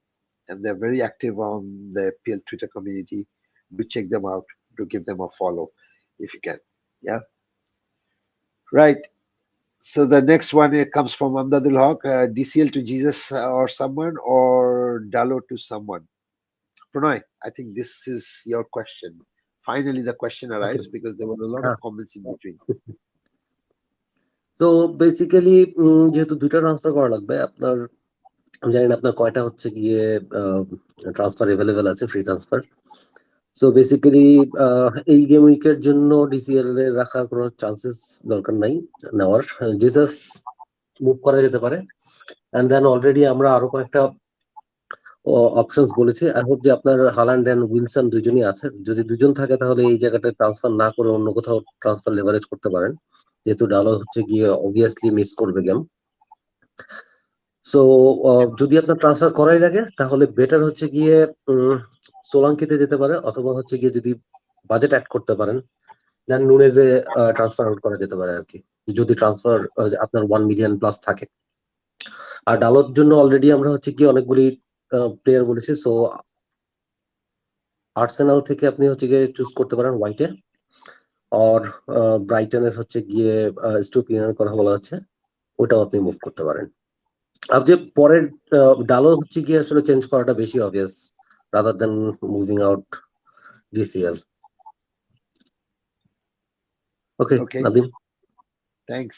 and they're very active on the FPL Twitter community. Do check them out. Do give them a follow if you can. Yeah, right. So the next one comes from Amdadul Haq, DCL to Jesus or someone, or Dalo to someone. Pranay, I think this is your question. Finally, the question Okay. arrives because there were a lot Ah, of comments in between. so basically যেহেতু দুইটা transfer করা লাগবে আপনার, আমি জানি না আপনার কয়টা হচ্ছে গিয়ে ট্রান্সফার এভেলেবেল আছে, ফ্রি ট্রান্সফার। সো বেসিক্যালি এই গেম উইকের জন্য ডিসিএল এর রাখার কোনো চান্সেস দরকার নাই নেওয়ার। জেসাস মুভ করা যেতে পারে, এন্ড দেন অলরেডি আমরা আরো কয়েকটা অপশনস বলেছি। আই হোপ যে আপনার হালান্ড এন্ড উইলসন দুজনই আছে। যদি দুজন থাকে তাহলে এই জায়গাটা ট্রান্সফার না করে অন্য কোথাও ট্রান্সফার লেভারেজ করতে পারেন, যেহেতু ডালো হচ্ছে গিয়ে অবভিয়াসলি মিস করবে গেম। সো যদি আপনার ট্রান্সফার করাই লাগে তাহলে বেটার হচ্ছে গিয়ে সোলাঙ্কিতে যেতে পারে, অথবা হচ্ছে গিয়ে যদি বাজেট অ্যাড করতে পারেন দেন নুনেজে ট্রান্সফার আউট করা যেতে পারে আর কি, যদি ট্রান্সফার আপনার 1 মিলিয়ন প্লাস থাকে। আর ডালোর জন্য অলরেডি আমরা হচ্ছে কি অনেকগুলি প্লেয়ার বলেছি। সো আর্সেনাল থেকে আপনি হচ্ছে গিয়ে চুজ করতে পারেন হোয়াইটে, আর ব্রাইটনের হচ্ছে গিয়ে স্টুপিয়ানের কথা বলা হচ্ছে, ওটাও আপনি মুভ করতে পারেন। আর যে পরের ডালো হচ্ছে গিয়ে আসলে চেঞ্জ করাটা বেশি obvious rather than moving out DCL. Okay Okay, Nadeem. thanks.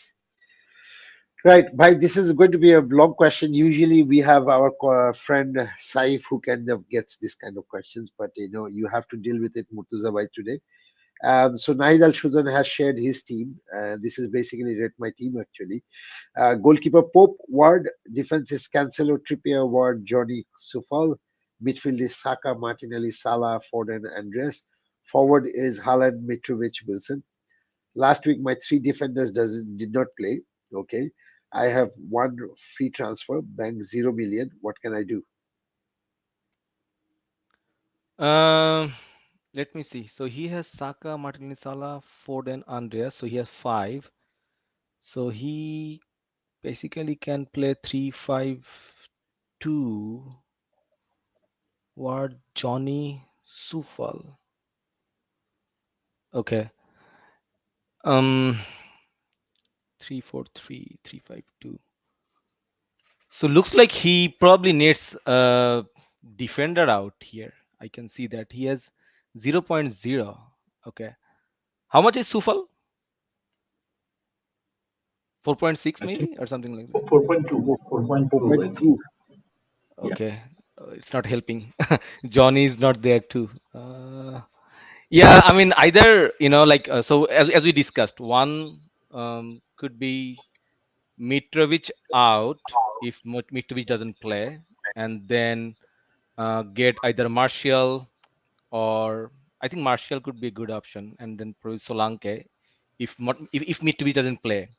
Right, Bhai, this is going to be a long question. Usually we have our friend Saif who kind of gets this kind of questions, but you have to deal with it, Murtuza Bhai, today. So Nahid Al Shuzan has shared his team. This is basically rate my team actually. Goalkeeper Pope, Ward. Defense is Cancelo, Trippier, Ward, Johnny, Sufal. Midfield is Saka, Martinelli, Salah, Foden, Andres. Forward is Haaland, Mitrovic, Wilson. Last week my three defenders did not play. Okay, I have one free transfer, bank 0 million. What can I do? Um, Let me see. So he has Saka, Martinelli, Salah, Ford, and Andreas. So he has 5. So he basically can play 3-5-2. Ward, Johnny, Sufal. Okay. Um, 3-4-3, 3-5-2. So looks like he probably needs a defender out here. I can see that he has 0.0. Okay. How much is Sufal? 4.6 I think maybe or something like that. 4.2, 4.2, I think. 4.2. Yeah. Okay. It's not helping. Johnny is not there too. Yeah, I mean either like so as we discussed, one could be Mitrovic out if Mitrovic doesn't play, and then get either Martial or I think Martial could be a good option, and then probably Solanke if Mitrovic doesn't play.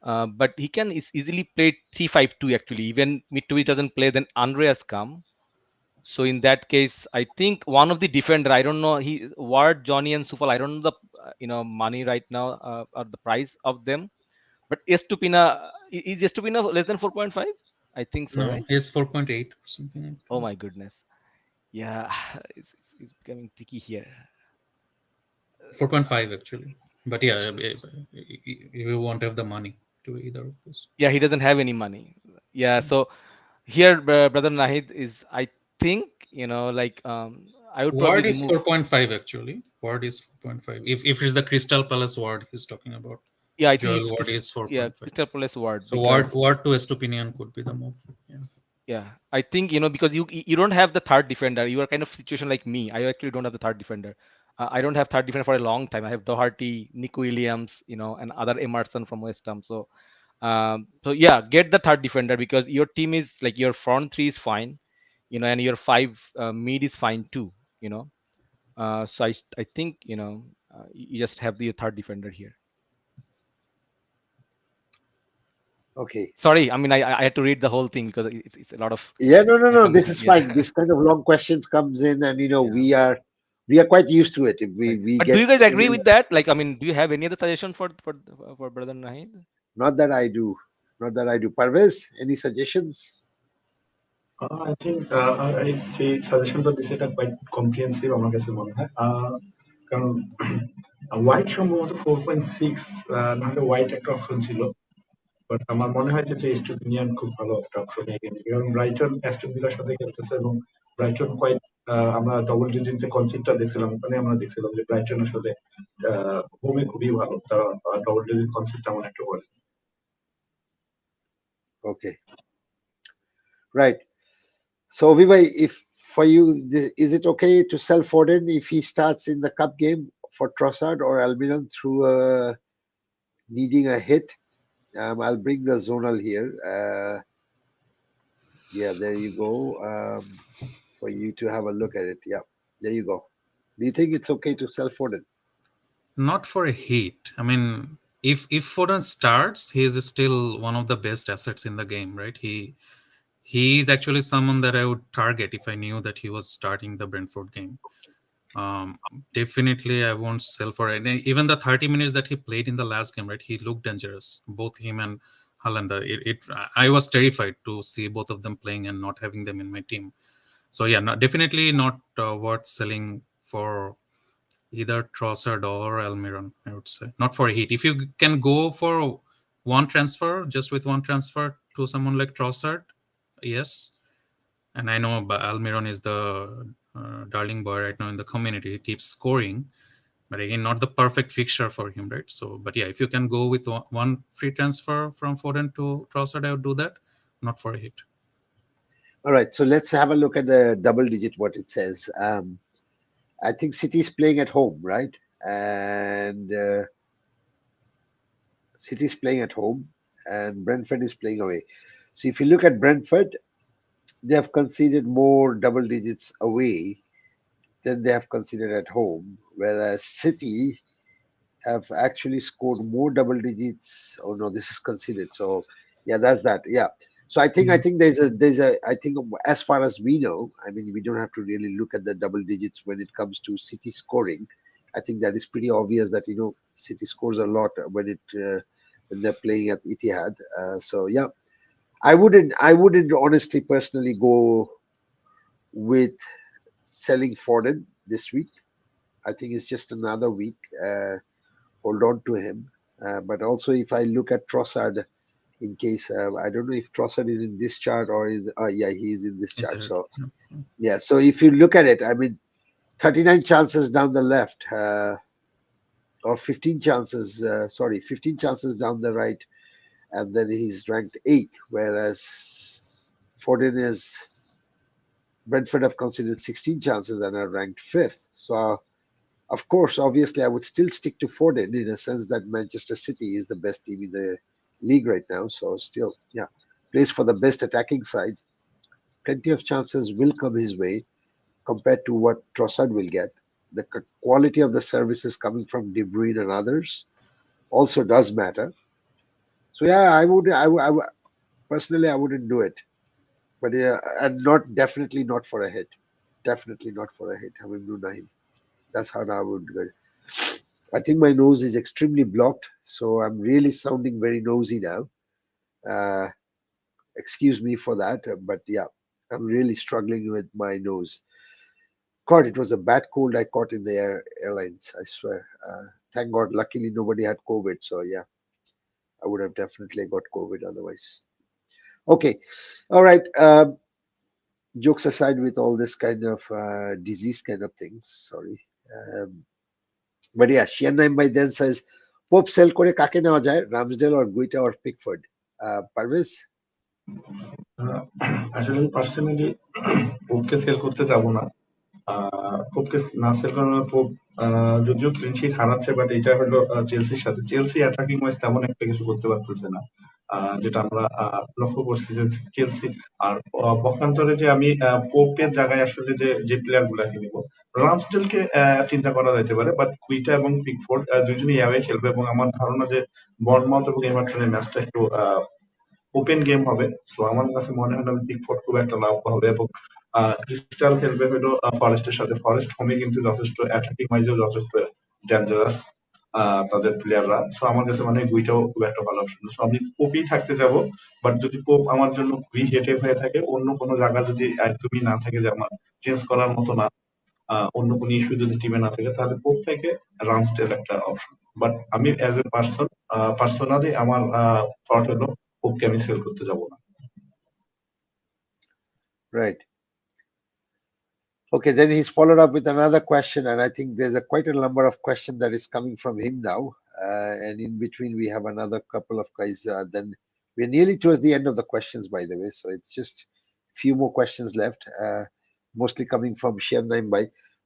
But he can easily play 3-5-2 actually. Even Mitrovic doesn't play, then Andreas come. So in that case, I think one of the defender, I don't know, he Ward, Johnny, and Sufal. I don't know the money right now or the price of them. But Estupina is Estupina less than 4.5? I think so, No, right? he's 4.8 or something like Oh that. my goodness. Yeah, it's becoming tricky here. 4.5 actually. But yeah, you won't have the money to either of those. Yeah, he doesn't have any money. Yeah, so here, brother Nahid is, I think, like I would probably Ward is remove. 4.5 actually. Ward is 4.5. If it's the Crystal Palace Ward he's talking about, Yeah, I think Joel Ward is yeah, 4.5. Crystal Palace Ward So because Ward to Estupinian could be the move. Yeah. yeah, I think because you don't have the third defender. You are kind of situation like me. I actually don't have the third defender. I don't have third defender for a long time. I have Doherty, Nick Williams, and other Emerson from West Ham. So yeah, get the third defender because your team is like your front three is fine, and your five mid is fine too. So I think you just have the third defender here. Okay. Sorry, I mean I had to read the whole thing because it's a lot of Yeah, no. This information. is fine. Yeah, This kind of long questions comes in, and yeah. we are quite used to it. If we Right. we But do get you guys agree with that? Like, I mean, do you have any other suggestion for brother Nahid? not that I do, not that I do. Parvez, any suggestions? I think এই যে সাজেশনটা দিছে এটা quite comprehensive আমার কাছে মনে হয় কারণ হোয়াইট সম্ভবত 4.6 নাহলে হোয়াইট একটা অপশন ছিল বাট আমার মনে হয় যে স্টুপিনিয়ান খুব ভালো একটা অপশন এই গেমে কারণ ব্রাইটন অ্যাস্টন ভিলার সাথে খেলতেছে এবং ব্রাইটন কোয়াইট আমরা ডবল ডিজিট যে কনসেপ্টটা দেখছিলাম ওখানে আমরা দেখছিলাম যে ব্রাইটন আসলে হোমে খুবই ভালো তারা ডবল ডিজিট কনসেপ্ট তেমন একটা বলে Okay, right. So, Vivai, if for you, is it okay to sell Foden if he starts in the cup game for Trossard or Almiron through needing a hit? I'll bring the zonal here. Yeah, there you go. For you to have a look at it. Yeah, there you go. Do you think it's okay to sell Foden? Not for a hit. I mean, if Foden starts, he is still one of the best assets in the game, right? He is actually someone that I would target if I knew that he was starting the Brentford game. Definitely, I won't sell for it. Even the 30 minutes that he played in the last game, right? He looked dangerous. Both him and Haaland. I was terrified to see both of them playing and not having them in my team. So yeah, definitely not worth selling for either Trossard or Almiron, I would say. Not for a hit. If you can go for one transfer, just with one transfer to someone like Trossard, yes. And I know Almiron is the darling boy right now in the community. He keeps scoring. But again, not the perfect fixture for him, right? So, but yeah, if you can go with one free transfer from Foden to Trossard, I would do that. Not for a hit. All right, so let's have a look at the double digit, what it says. I think City's playing at home, right? And City's playing at home, and Brentford is playing away. So if you look at Brentford, they have conceded more double digits away than they have conceded at home, whereas City have actually scored more double digits. Oh no, this is conceded. So yeah, that's that. Yeah. So I think there's a I think as far as we know, I mean we don't have to really look at the double digits when it comes to City scoring. I think that is pretty obvious that City scores a lot when they're playing at Etihad. So yeah, I wouldn't honestly personally go with selling Foden this week. I think it's just another week. Hold on to him. But also, if I look at Trossard, in case I don't know if Trossard is in this chart or is yeah, he is in this Is chart. it? So yeah, so if you look at it, I mean, 39 chances down the left, or 15 chances, 15 chances down the right, and then he's ranked 8th, whereas Foden is Brentford have conceded 16 chances and are ranked 5th. So of course, obviously, I would still stick to Foden in a sense that Manchester City is the best team in the league right now. So still, yeah, plays for the best attacking side. Plenty of chances will come his way compared to what Trossard will get. The quality of the services coming from De Bruyne and others also does matter. So yeah, I would personally, I wouldn't do it, but yeah, and not definitely not for a hit. Definitely not for a hit. Hamim Nunaim. That's how I would do it. I think my nose is extremely blocked, so I'm really sounding very nosy now. Uh, excuse me for that, but yeah, I'm really struggling with my nose. God, it was a bad cold I caught in the airlines, I swear. Thank God, luckily nobody had COVID, so yeah, I would have definitely got COVID otherwise. Okay, all right. Jokes aside with all this kind of disease kind of things, sorry. But yeah, Shiannaim by then says, Pope sell করে কাকে নেওয়া যায়? Ramsdale or Guita or Pickford? Parvez? আসলে personally পোপকে sell করতে যাব না। পোপকে না sell করানোর পোপ যদিও ক্লিন শিট হারাচ্ছে, বাট এটা হলো চেলসির সাথে। চেলসি অ্যাটাকিং ওয়াইজ তেমন একটা কিছু করতে পারতেছে না, যেটা আমরা লক্ষ্য করছি যে চেলসি। আর পক্ষান্তরে যে আমি পোপের জায়গায় আসলে যে প্লেয়ার গুলাকে নিব, রামস্টেলকে চিন্তা করা যেতে পারে, বাট কুইটা এবং পিকফোর্ড দুজনই অ্যাওয়ে খেলবে, এবং আমার ধারণা যে বর্নমাউথ এবং এভারটনের ম্যাচটা একটু ওপেন গেম হবে। সো আমার কাছে মনে হয় না পিকফোর্ড খুব একটা লাভ হবে, এবং ক্রিস্টাল খেলবে হলো ফরেস্টের সাথে। ফরেস্ট হোমে কিন্তু যথেষ্ট অ্যাটাকিং ওয়াইজেও যথেষ্ট ডেঞ্জারাস তাদের প্লেয়াররা। সো আমার কাছে মনে হয় গুইটাও খুব একটা ভালো অপশন। সো আমি পোপই থাকতে যাব, বাট যদি পোপ আমার জন্য খুবই হেটে হয়ে থাকে, অন্য কোনো জায়গা যদি একদমই না থাকে যে আমার চেঞ্জ করার মতো না, অন্য কোনো ইস্যু যদি টিমে না থাকে, তাহলে পোপ থেকে রামস্টেল একটা অপশন। বাট আমি অ্যাজ এ পার্সোনালি আমার থট হলো পোপকে আমি সেল করতে যাব না। Right. Okay, then he's followed up with another question, and I think there's quite a number of questions that is coming from him now. And in between, we have another couple of guys. Then we're nearly towards the end of the questions, by the way. So it's just a few more questions left, mostly coming from Shernaim by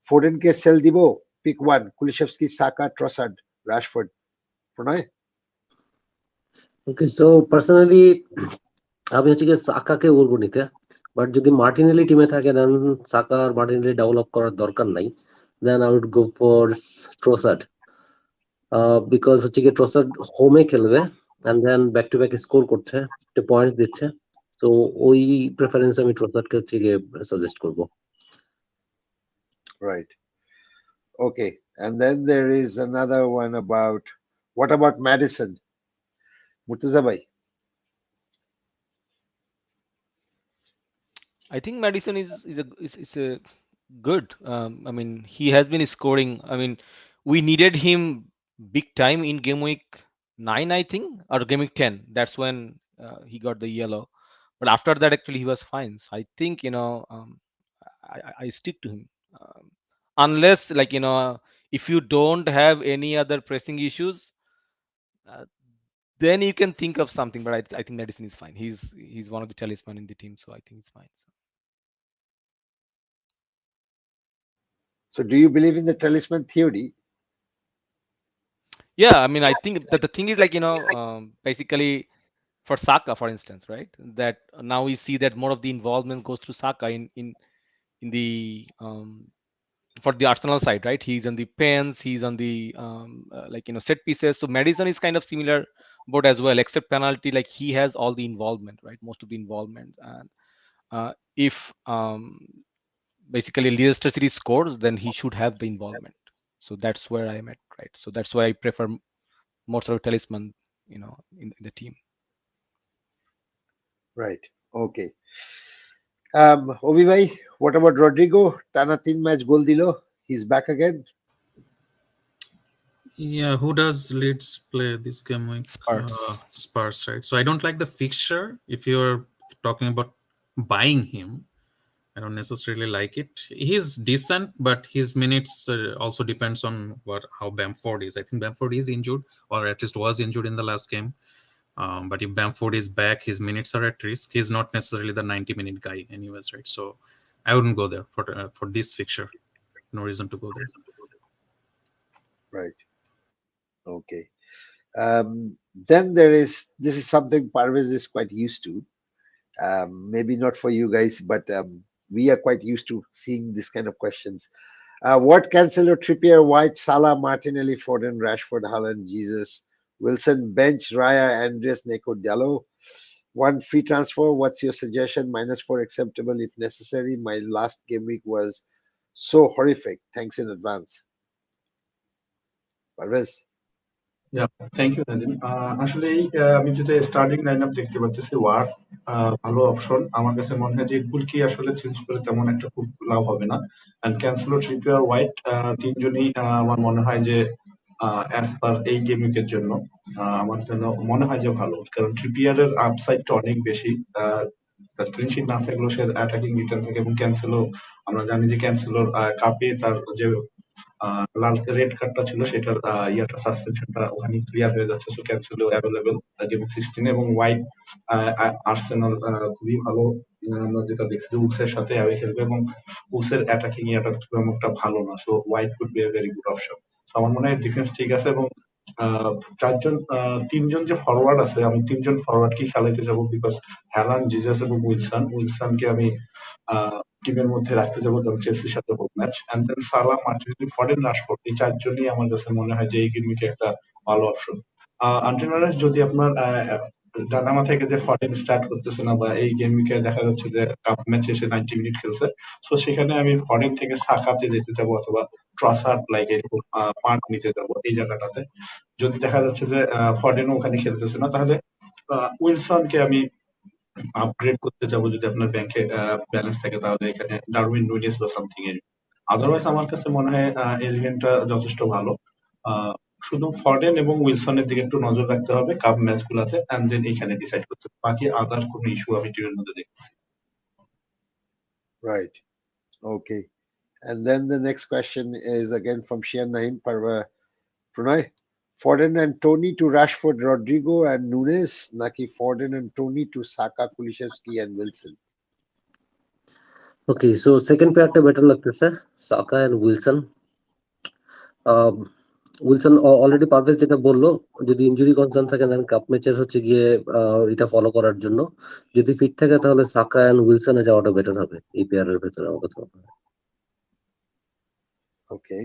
Foden ke sell dibo. Pick one. Kulishevsky, Saka, Trossard, Rashford. Pranay? Okay, so personally আমি হচ্ছে গিয়ে সাকাকে বলবো নিতে, but যদি Martinelli টিমে থাকে দেন সাকা আর Martinelli develop করার দরকার নাই, then I would go for Trossard, because হচ্ছে গিয়ে ট্রোসার্ড হোমে খেলবে and then back to back score করছে, পয়েন্টস দিচ্ছে, তো ওই প্রেফারেন্স আমি ট্রোসার্ডকে হচ্ছে গিয়ে সাজেস্ট করবো। Right. Okay. And then there is another one about what about Madison? Murtaza bhai? I think Madison is a good. I mean, he has been scoring. I mean, we needed him big time in game week 9, I think, or game week 10. That's when he got the yellow. But after that, actually, he was fine. So I think I stick to him, unless if you don't have any other pressing issues, then you can think of something. But I think Madison is fine. He's one of the talisman in the team, so I think it's fine. So do you believe in the talisman theory? Yeah, I mean, I think that the thing is basically for Saka, for instance, right? That now we see that more of the involvement goes to Saka in the for the Arsenal side, right? He's on the pens, he's on the set pieces. So Madison is kind of similar boat as well, except penalty. Like he has all the involvement, right? Most of the involvement, and if basically Leicester City scores, then he should have the involvement. So that's where I am at, right? So that's why I prefer more sort of talisman, in the team. Right. Okay. Obi bhai, what about Rodrigo? Tana 3 match goal dilo. He's back again. Yeah, who does Leeds play this game week? Spurs. Spurs, right? So I don't like the fixture. If you're talking about buying him, I don't necessarily like it. He's decent, but his minutes also depends on what how Bamford is. I think Bamford is injured, or at least was injured in the last game. But if Bamford is back, his minutes are at risk. He's not necessarily the 90-minute guy, anyways, right? So I wouldn't go there for this fixture. No reason to go there. Right. Okay. Then this is something Parvez is quite used to. Maybe not for you guys, but we are quite used to seeing this kind of questions. What Cancelo, Trippier, White, Salah, Martinelli, Foden, Rashford, Haaland, Jesus, Wilson, bench, Raya, Andres, Neko, Diallo. One free transfer. What's your suggestion? -4 acceptable if necessary. My last game week was so horrific. Thanks in advance. Parvez. Yeah, thank you, Nadim. আসলে আমি যেটা starting line up দেখতে পাচ্ছি word ভালো option. আমার কাছে মনে হয় যে কুলকি আসলে চেঞ্জ করে তেমন একটা খুব লাভ হবে না। এন্ড ক্যান্সেলো, ট্রিপিয়ার, হোয়াইট তিনজনই আমার মনে হয় যে অ্যাজ পার এই গেম উইকের জন্য আমার জন্য মনে হয় যে ভালো, কারণ ট্রিপিয়ারের আপসাইডটা অনেক বেশি। তার ক্লিনশিট না থাকলেও সে অ্যাটাকিং রিটার্ন থাকে, এবং ক্যান্সেলো আমরা জানি যে ক্যান্সেলোর কাপে তার যে লাল রেড কার্ডটা ছিল সেটার ইয়াটা সাসপেনশনটা ওখানে ক্লিয়ার হয়ে যাচ্ছে। সো ক্যান্সেলো অ্যাভেলেবল গেম 16 এবং হোয়াইট আর্সেনাল খুবই ভালো। আমরা যেটা দেখছি যে উলসের সাথে অ্যাওয়ে খেলবে, এবং উলসের অ্যাটাকিং ইয়াটা তেমন একটা ভালো না। So white could be a very good option. So আমার মনে হয় ডিফেন্স ঠিক আছে, এবং তিনজন যে ফরওয়ার্ড আছে, আমি তিনজন ফরওয়ার্ড কি খেলাইতে যাবো, বিকজ হ্যালান্ড, জিজাস এবং উইলসনকে আমি টিমের মধ্যে রাখতে যাবো, কারণ চেলসির সাথে হোক match. And then Salah, Martinelli, Foden, Rashford, এই চারজনই আমার কাছে মনে হয় যে এই গেম উইকে একটা ভালো অপশন। আনটিনারেস যদি আপনার ডানা মাথায় যে ফরেন স্টার্ট করতেছে না, বা এই গেম উইকে দেখা যাচ্ছে যে কাপ ম্যাচে এসে 90 মিনিট খেলছে, সো সেখানে আমি ফরেন থেকে সাকাতে যেতে যাবো, অথবা ট্রসার্ড লাইক এরকম পার্ট নিতে যাবো এই জায়গাটাতে। যদি দেখা যাচ্ছে যে ফরেনও ওখানে খেলতেছে না, তাহলে উইলসনকে আমি আপগ্রেড করতে যাবো। যদি আপনার ব্যাংকে ব্যালেন্স থাকে, তাহলে এখানে ডারউইন নুনেজ বা সামথিং এর। আদারওয়াইজ আমার কাছে মনে হয় এলিমেন্টটা যথেষ্ট ভালো। আহ, শুধু ফরেন এবং উইলসনের দিকে একটু নজর রাখতে হবে কাপ ম্যাচ গুলাতে, এন্ড দেন এখানে ডিসাইড করতে হবে। বাকি আদার কোনো ইস্যু আমি টিমের মধ্যে দেখতেছি। Right. Okay. And then the next question is again from Shian Naim Pranay. Foden and Tony to Rashford, Rodrigo and Nunes. Naki Foden and Tony to Saka, Kulishevsky and Wilson. Okay, so second পেয়ারটা better লাগতেছে, Saka and Wilson. Wilson already Parvez যেটা বললো, যদি injury concern থাকে দেন cup ম্যাচের হচ্ছে গিয়ে এটা ফলো করার জন্য, যদি ফিট থাকে তাহলে সাকা এন্ড উইলসনে যাওয়াটা বেটার হবে এই পেয়ারের ভেতরে আমার কথা মনে হয়। Okay.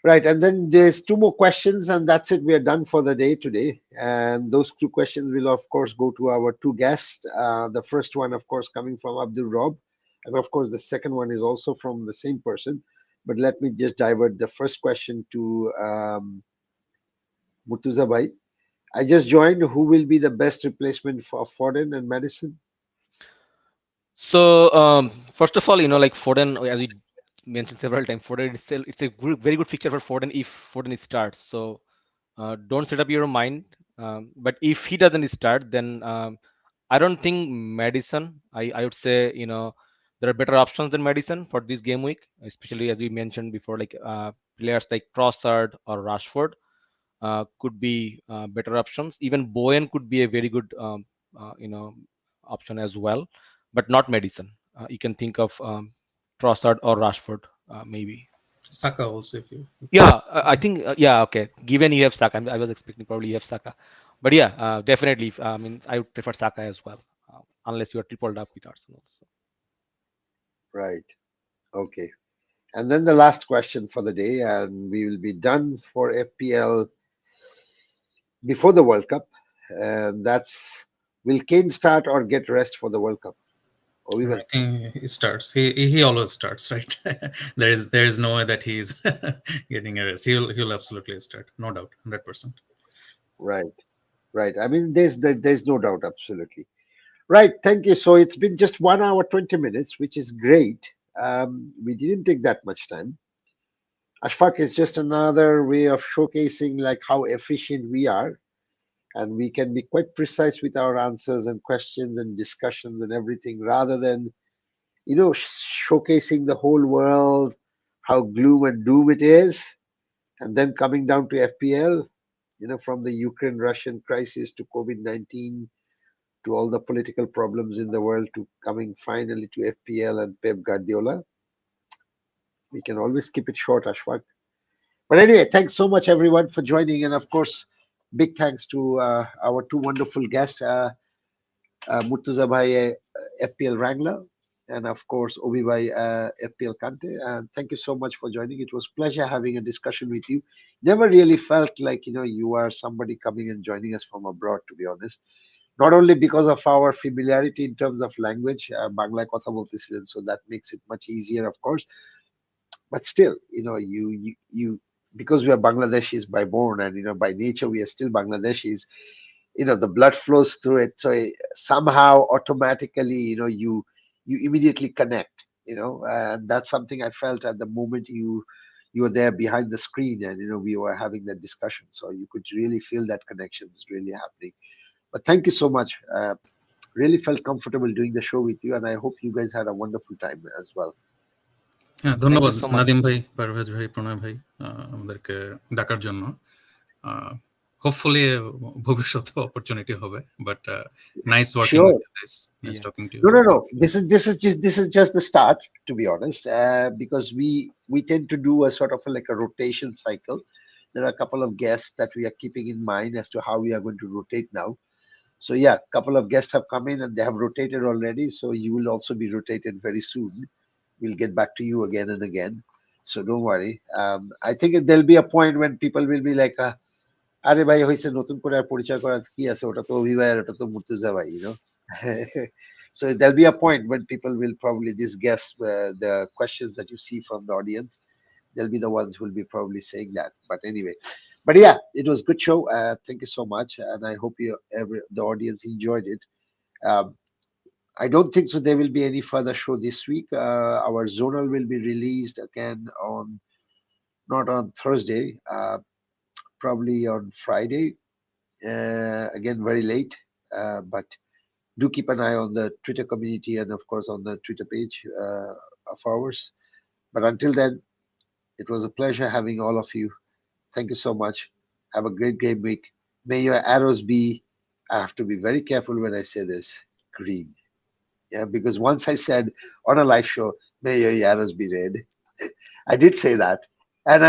Right. And then there's two more questions, and that's it. We are done for the day today. And those two questions will, of course, go to our two guests. The first one, of course, coming from Abdul Rob. And of course, the second one is also from the same person. But let me just divert the first question to Murtuza Bhai. I just joined. Who will be the best replacement for Foden and Madison? So first of all, like Foden, as we mentioned several times, Foden it's a very good fixture for Foden if Foden starts. So don't set up your mind. But if he doesn't start, then I don't think Madison. I would say there are better options than Madison for this game week, especially as we mentioned before, like players like Trossard or Rashford could be better options. Even Bowen could be a very good option as well, but not Madison. You can think of Trossard or Rashford maybe. Saka also, if you. Yeah, I think yeah, okay. Given you have Saka, I was expecting probably you have Saka, but yeah, definitely. I mean, I would prefer Saka as well, unless you are tripled up with Arsenal. So. Right. Okay. And then the last question for the day, and we will be done for FPL before the World Cup. And that's, will Kane start or get rest for the World Cup? Or we I think he starts. He always starts, right? there is no way that he's getting a rest. He'll absolutely start, no doubt, 100%. Right. Right. I mean, there's no doubt, absolutely. Right. Thank you. So it's been just 1 hour 20 minutes, which is great. We didn't take that much time. Ashfaq is just another way of showcasing like how efficient we are, and we can be quite precise with our answers and questions and discussions and everything, rather than showcasing the whole world how gloom and doom it is, and then coming down to FPL, from the Ukraine-Russian crisis to COVID-19 to all the political problems in the world to coming finally to FPL and Pep Guardiola. We can always keep it short, Ashfaq. But anyway, thanks so much everyone for joining, and of course, big thanks to our two wonderful guests, Murtuza Bhai, FPL Wrangler, and of course Obi Bhai, FPL Kante. And thank you so much for joining. It was pleasure having a discussion with you. Never really felt like you are somebody coming and joining us from abroad, to be honest. Not only because of our familiarity in terms of language, Bangla kotha boltechilen, so that makes it much easier, of course. But still, you because we are Bangladeshis by born, and by nature we are still Bangladeshis. The blood flows through it, so somehow automatically, you immediately connect. And that's something I felt at the moment you were there behind the screen, and we were having that discussion, so you could really feel that connection is really happening. But thank you so much. Really felt comfortable doing the show with you, and I hope you guys had a wonderful time as well. হ্যাঁ, Thank ধন্যবাদ you so much. Nadim ভাই, পারভেজ ভাই, প্রণয় ভাই, আমাদেরকে ডাকার জন্য। Hopefully ভবিষ্যতে opportunity হবে, but nice working Sure. With you guys, nice Yeah. Talking to you. No. This is just the start, to be honest. Because we tend to do a sort of like a rotation cycle. There are a couple of guests that we are keeping in mind as to how we are going to rotate now. So yeah, a couple of guests have come in and they have rotated already. So you will also be rotated very soon. We'll get back to you again and again. So don't worry. I think there'll be a point when people will be like, আরে ভাই হয়েছে, নতুন করে আর পরিচয় করার কি আছে, ওটা তো অভিভাই আর ওটা তো মুর্তজা ভাই, So there'll be a point when people will probably, these guests, the questions that you see from the audience, they'll be the ones who will be probably saying that. But anyway, but yeah, it was a good show. Thank you so much, and I hope the audience enjoyed it. um, I don't think so there will be any further show this week. Our Zonal will be released again on, not on Thursday, probably on Friday, again very late. But do keep an eye on the Twitter community and of course on the Twitter page of ours. But until then, it was a pleasure having all of you. Thank you so much. Have a great game week. May your arrows be, I have to be very careful when I say this, green. Yeah, because once I said on a live show, may your arrows be red. I did say that, and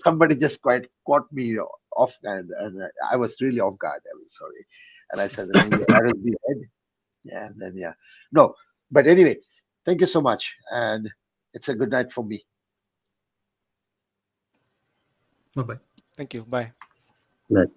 somebody just quite caught me off guard, and I was really off guard. I was sorry, and I said, may your arrows be red. Yeah, then yeah, no, but anyway, thank you so much, and it's a good night for me. Bye bye. Thank you. Bye. Right.